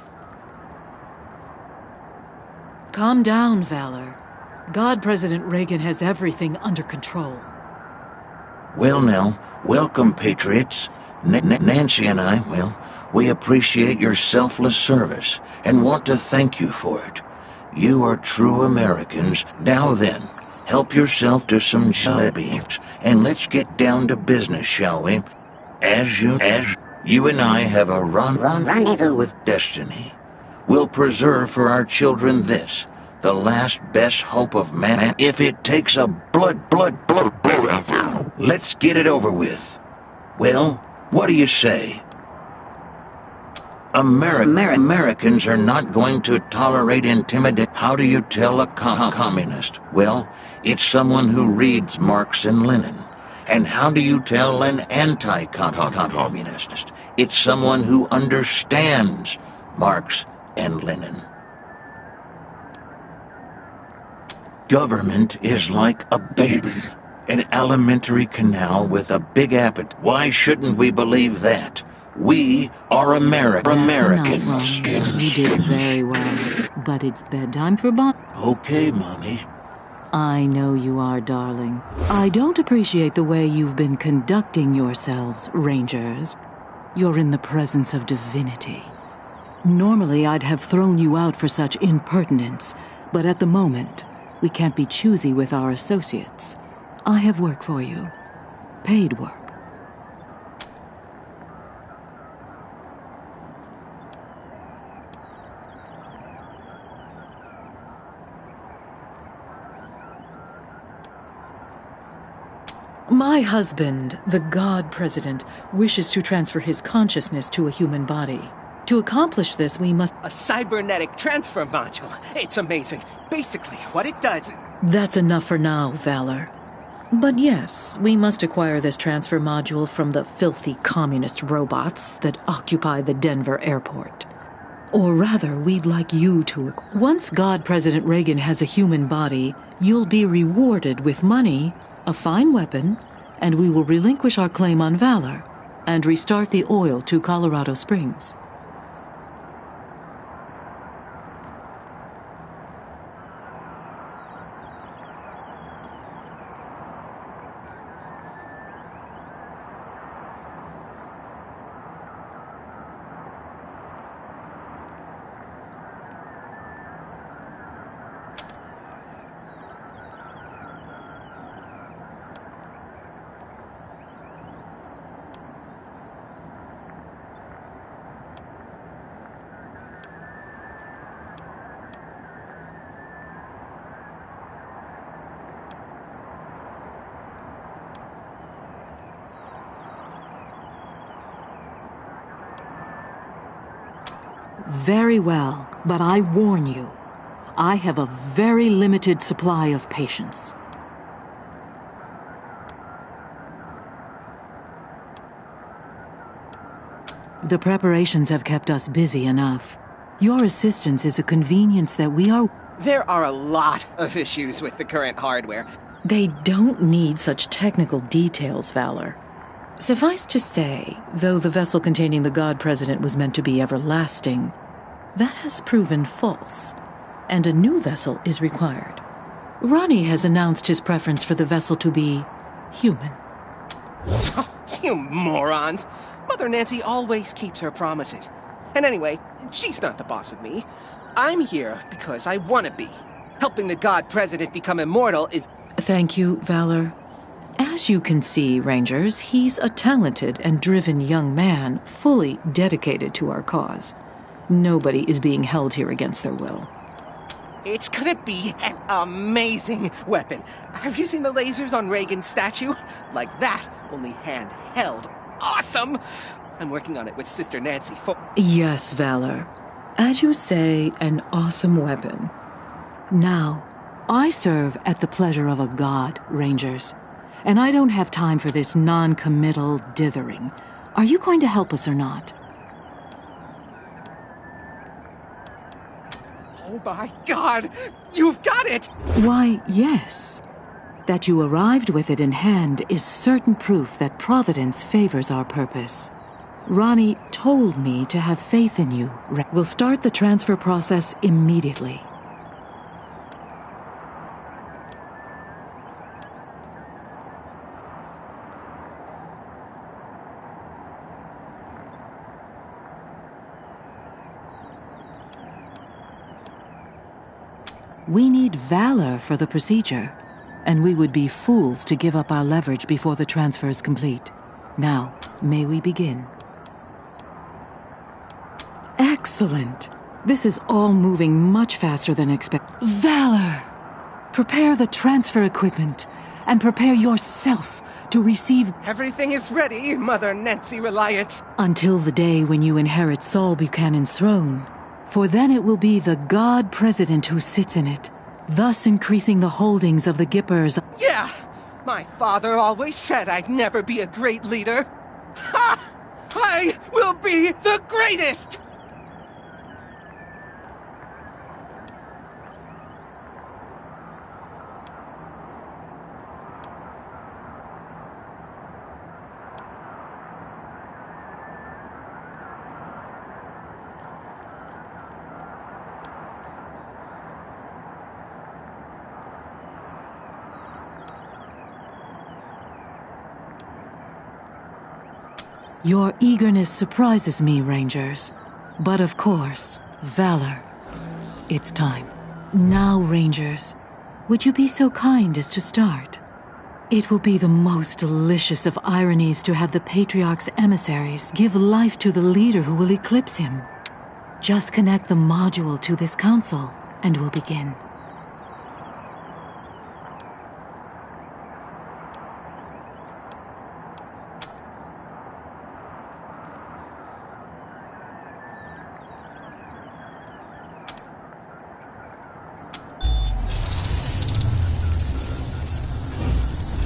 F: Calm down, Valor. God President Reagan has everything under control.
U: Well now, welcome, Patriots. Nancy and I, well, we appreciate your selfless service and want to thank you for it. You are true Americans. Now then, help yourself to some jalebi and let's get down to business, shall we? As you and I have a rendezvous with destiny. We'll preserve for our children this, the last best hope of man. If it takes a blood, let's get it over with. Well, what do you say? Americans are not going to tolerate intimidation. How do you tell a communist? Well, it's someone who reads Marx and Lenin. And how do you tell an anti-communist? It's someone who understands Marx and Lenin. Government is like a baby, an alimentary canal with a big appetite. Why shouldn't we believe that? We are Americans.
F: You did very well, but it's bedtime for Bob.
U: Okay, Mommy.
F: I know you are, darling. I don't appreciate the way you've been conducting yourselves, Rangers. You're in the presence of divinity. Normally, I'd have thrown you out for such impertinence, but at the moment, we can't be choosy with our associates. I have work for you. Paid work. My husband, the God President, wishes to transfer his consciousness to a human body. To accomplish this, we must...
B: A cybernetic transfer module. It's amazing. Basically, what it does...
F: That's enough for now, Valor. But yes, we must acquire this transfer module from the filthy communist robots that occupy the Denver airport. Or rather, we'd like you to... Once God President Reagan has a human body, you'll be rewarded with money, a fine weapon, and we will relinquish our claim on Valor and restart the oil to Colorado Springs. Very well, but I warn you, I have a very limited supply of patience. The preparations have kept us busy enough. Your assistance is a convenience that we are...
B: There are a lot of issues with the current hardware.
F: They don't need such technical details, Valor. Suffice to say, though the vessel containing the God President was meant to be everlasting, that has proven false, and a new vessel is required. Ronnie has announced his preference for the vessel to be human.
B: Oh, you morons! Mother Nancy always keeps her promises. And anyway, she's not the boss of me. I'm here because I want to be. Helping the God President become immortal is...
F: Thank you, Valor. As you can see, Rangers, he's a talented and driven young man, fully dedicated to our cause. Nobody is being held here against their will.
B: It's gonna be an amazing weapon. Have you seen the lasers on Reagan's statue? Like that, only handheld. Awesome! I'm working on it with Sister Nancy for...
F: Yes, Valor. As you say, an awesome weapon. Now, I serve at the pleasure of a god, Rangers. And I don't have time for this non-committal dithering. Are you going to help us or not?
B: Oh my God! You've got it!
F: Why, yes. That you arrived with it in hand is certain proof that Providence favors our purpose. Ronnie told me to have faith in you. We'll start the transfer process immediately. We need valor for the procedure, and we would be fools to give up our leverage before the transfer is complete. Now, may we begin? Excellent! This is all moving much faster than expected. Valor! Prepare the transfer equipment, and prepare yourself to receive...
B: Everything is ready, Mother Nancy Reliant.
F: Until the day when you inherit Saul Buchanan's throne. For then it will be the God President who sits in it, thus increasing the holdings of the Gippers.
B: Yeah! My father always said I'd never be a great leader. Ha! I will be the greatest!
F: Your eagerness surprises me, Rangers. But of course, valor. It's time. Now, Rangers, would you be so kind as to start? It will be the most delicious of ironies to have the Patriarch's emissaries give life to the leader who will eclipse him. Just connect the module to this council, and we'll begin.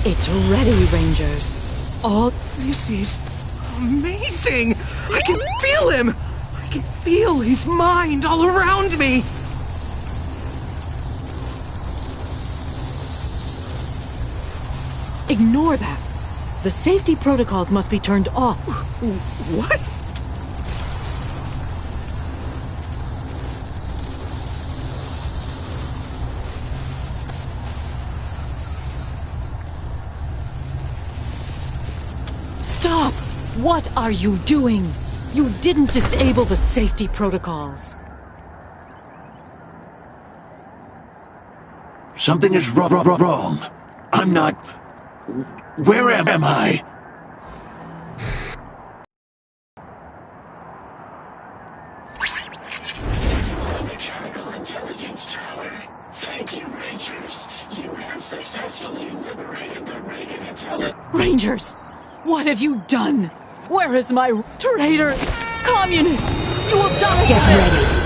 F: It's ready, Rangers. All...
B: This is amazing! I can feel him! I can feel his mind all around me!
F: Ignore that. The safety protocols must be turned off.
B: What?
F: Stop! What are you doing? You didn't disable the safety protocols.
U: Something is wrong. I'm not... Where am I?
I: Mechanical Intelligence Tower. Thank you, Rangers. You have successfully liberated the Reagan Intelligence...
F: Rangers! What have you done? Where is my... Traitors! Communists! You will die! Get ready!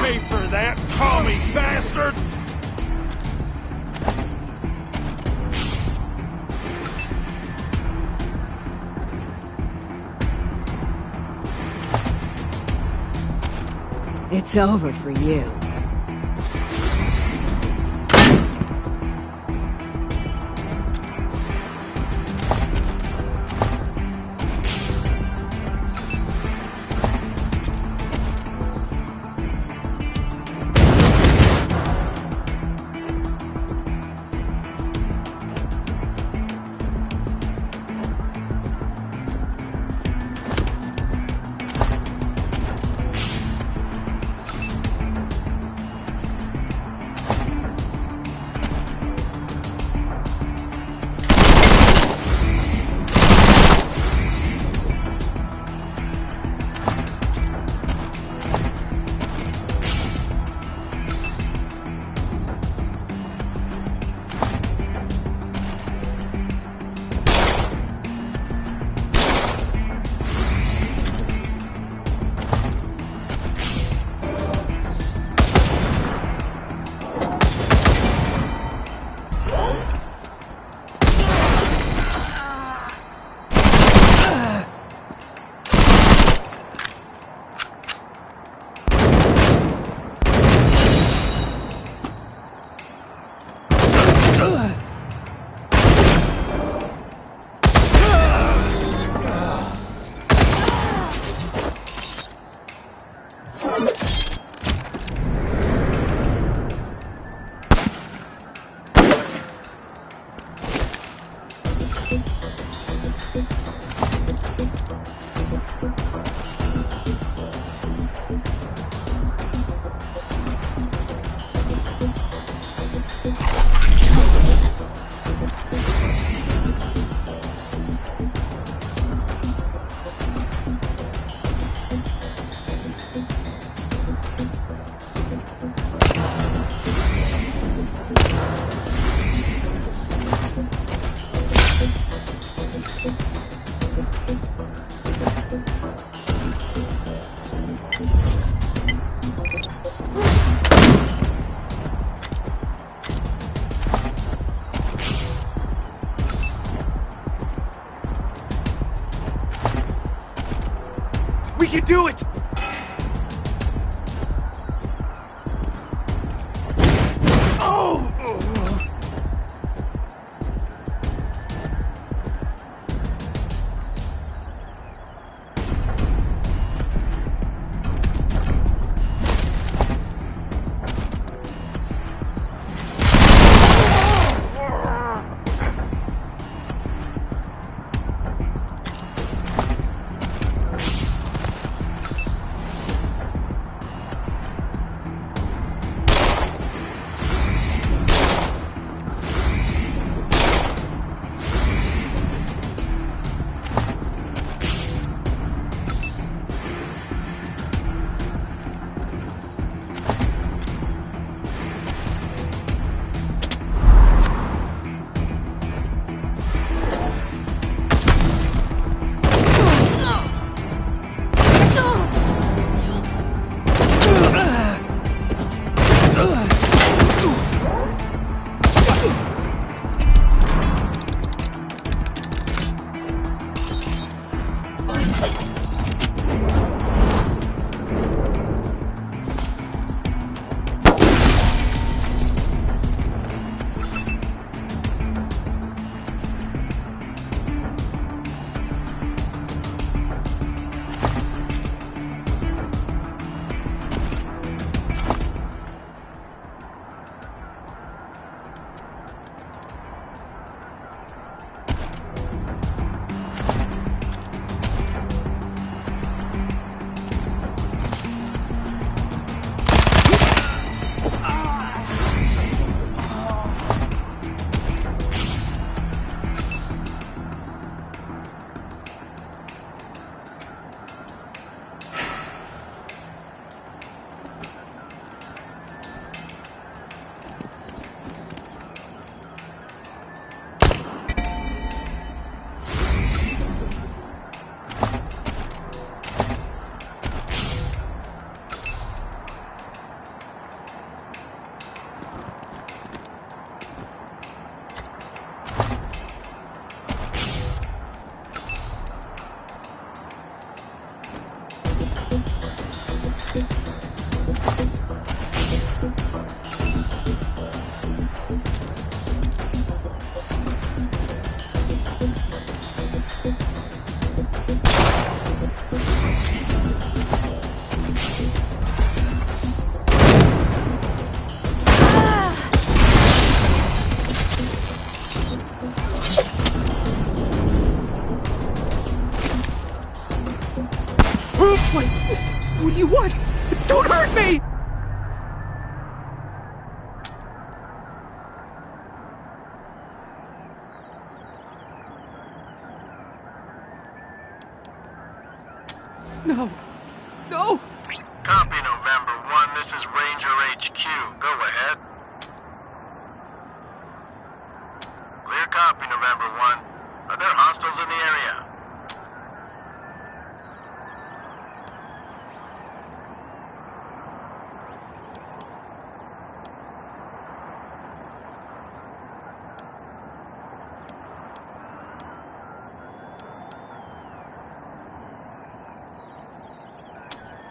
J: pay for that, commie bastards!
M: It's over for you.
B: We can do it! Oh!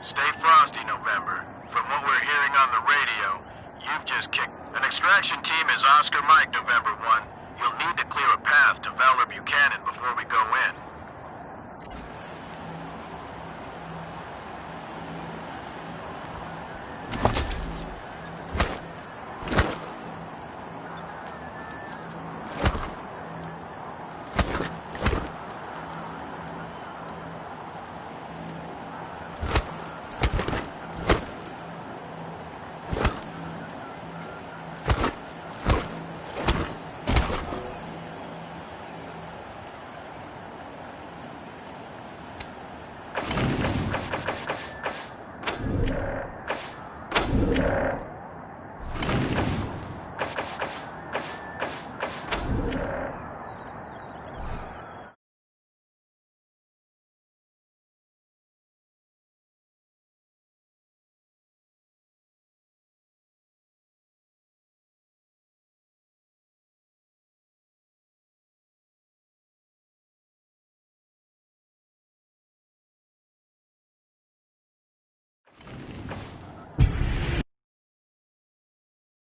V: Stay frosty, November. From what we're hearing on the radio, you've just kicked... An extraction team is Oscar Mike, November 1. You'll need to clear a path to Valor Buchanan before we go in.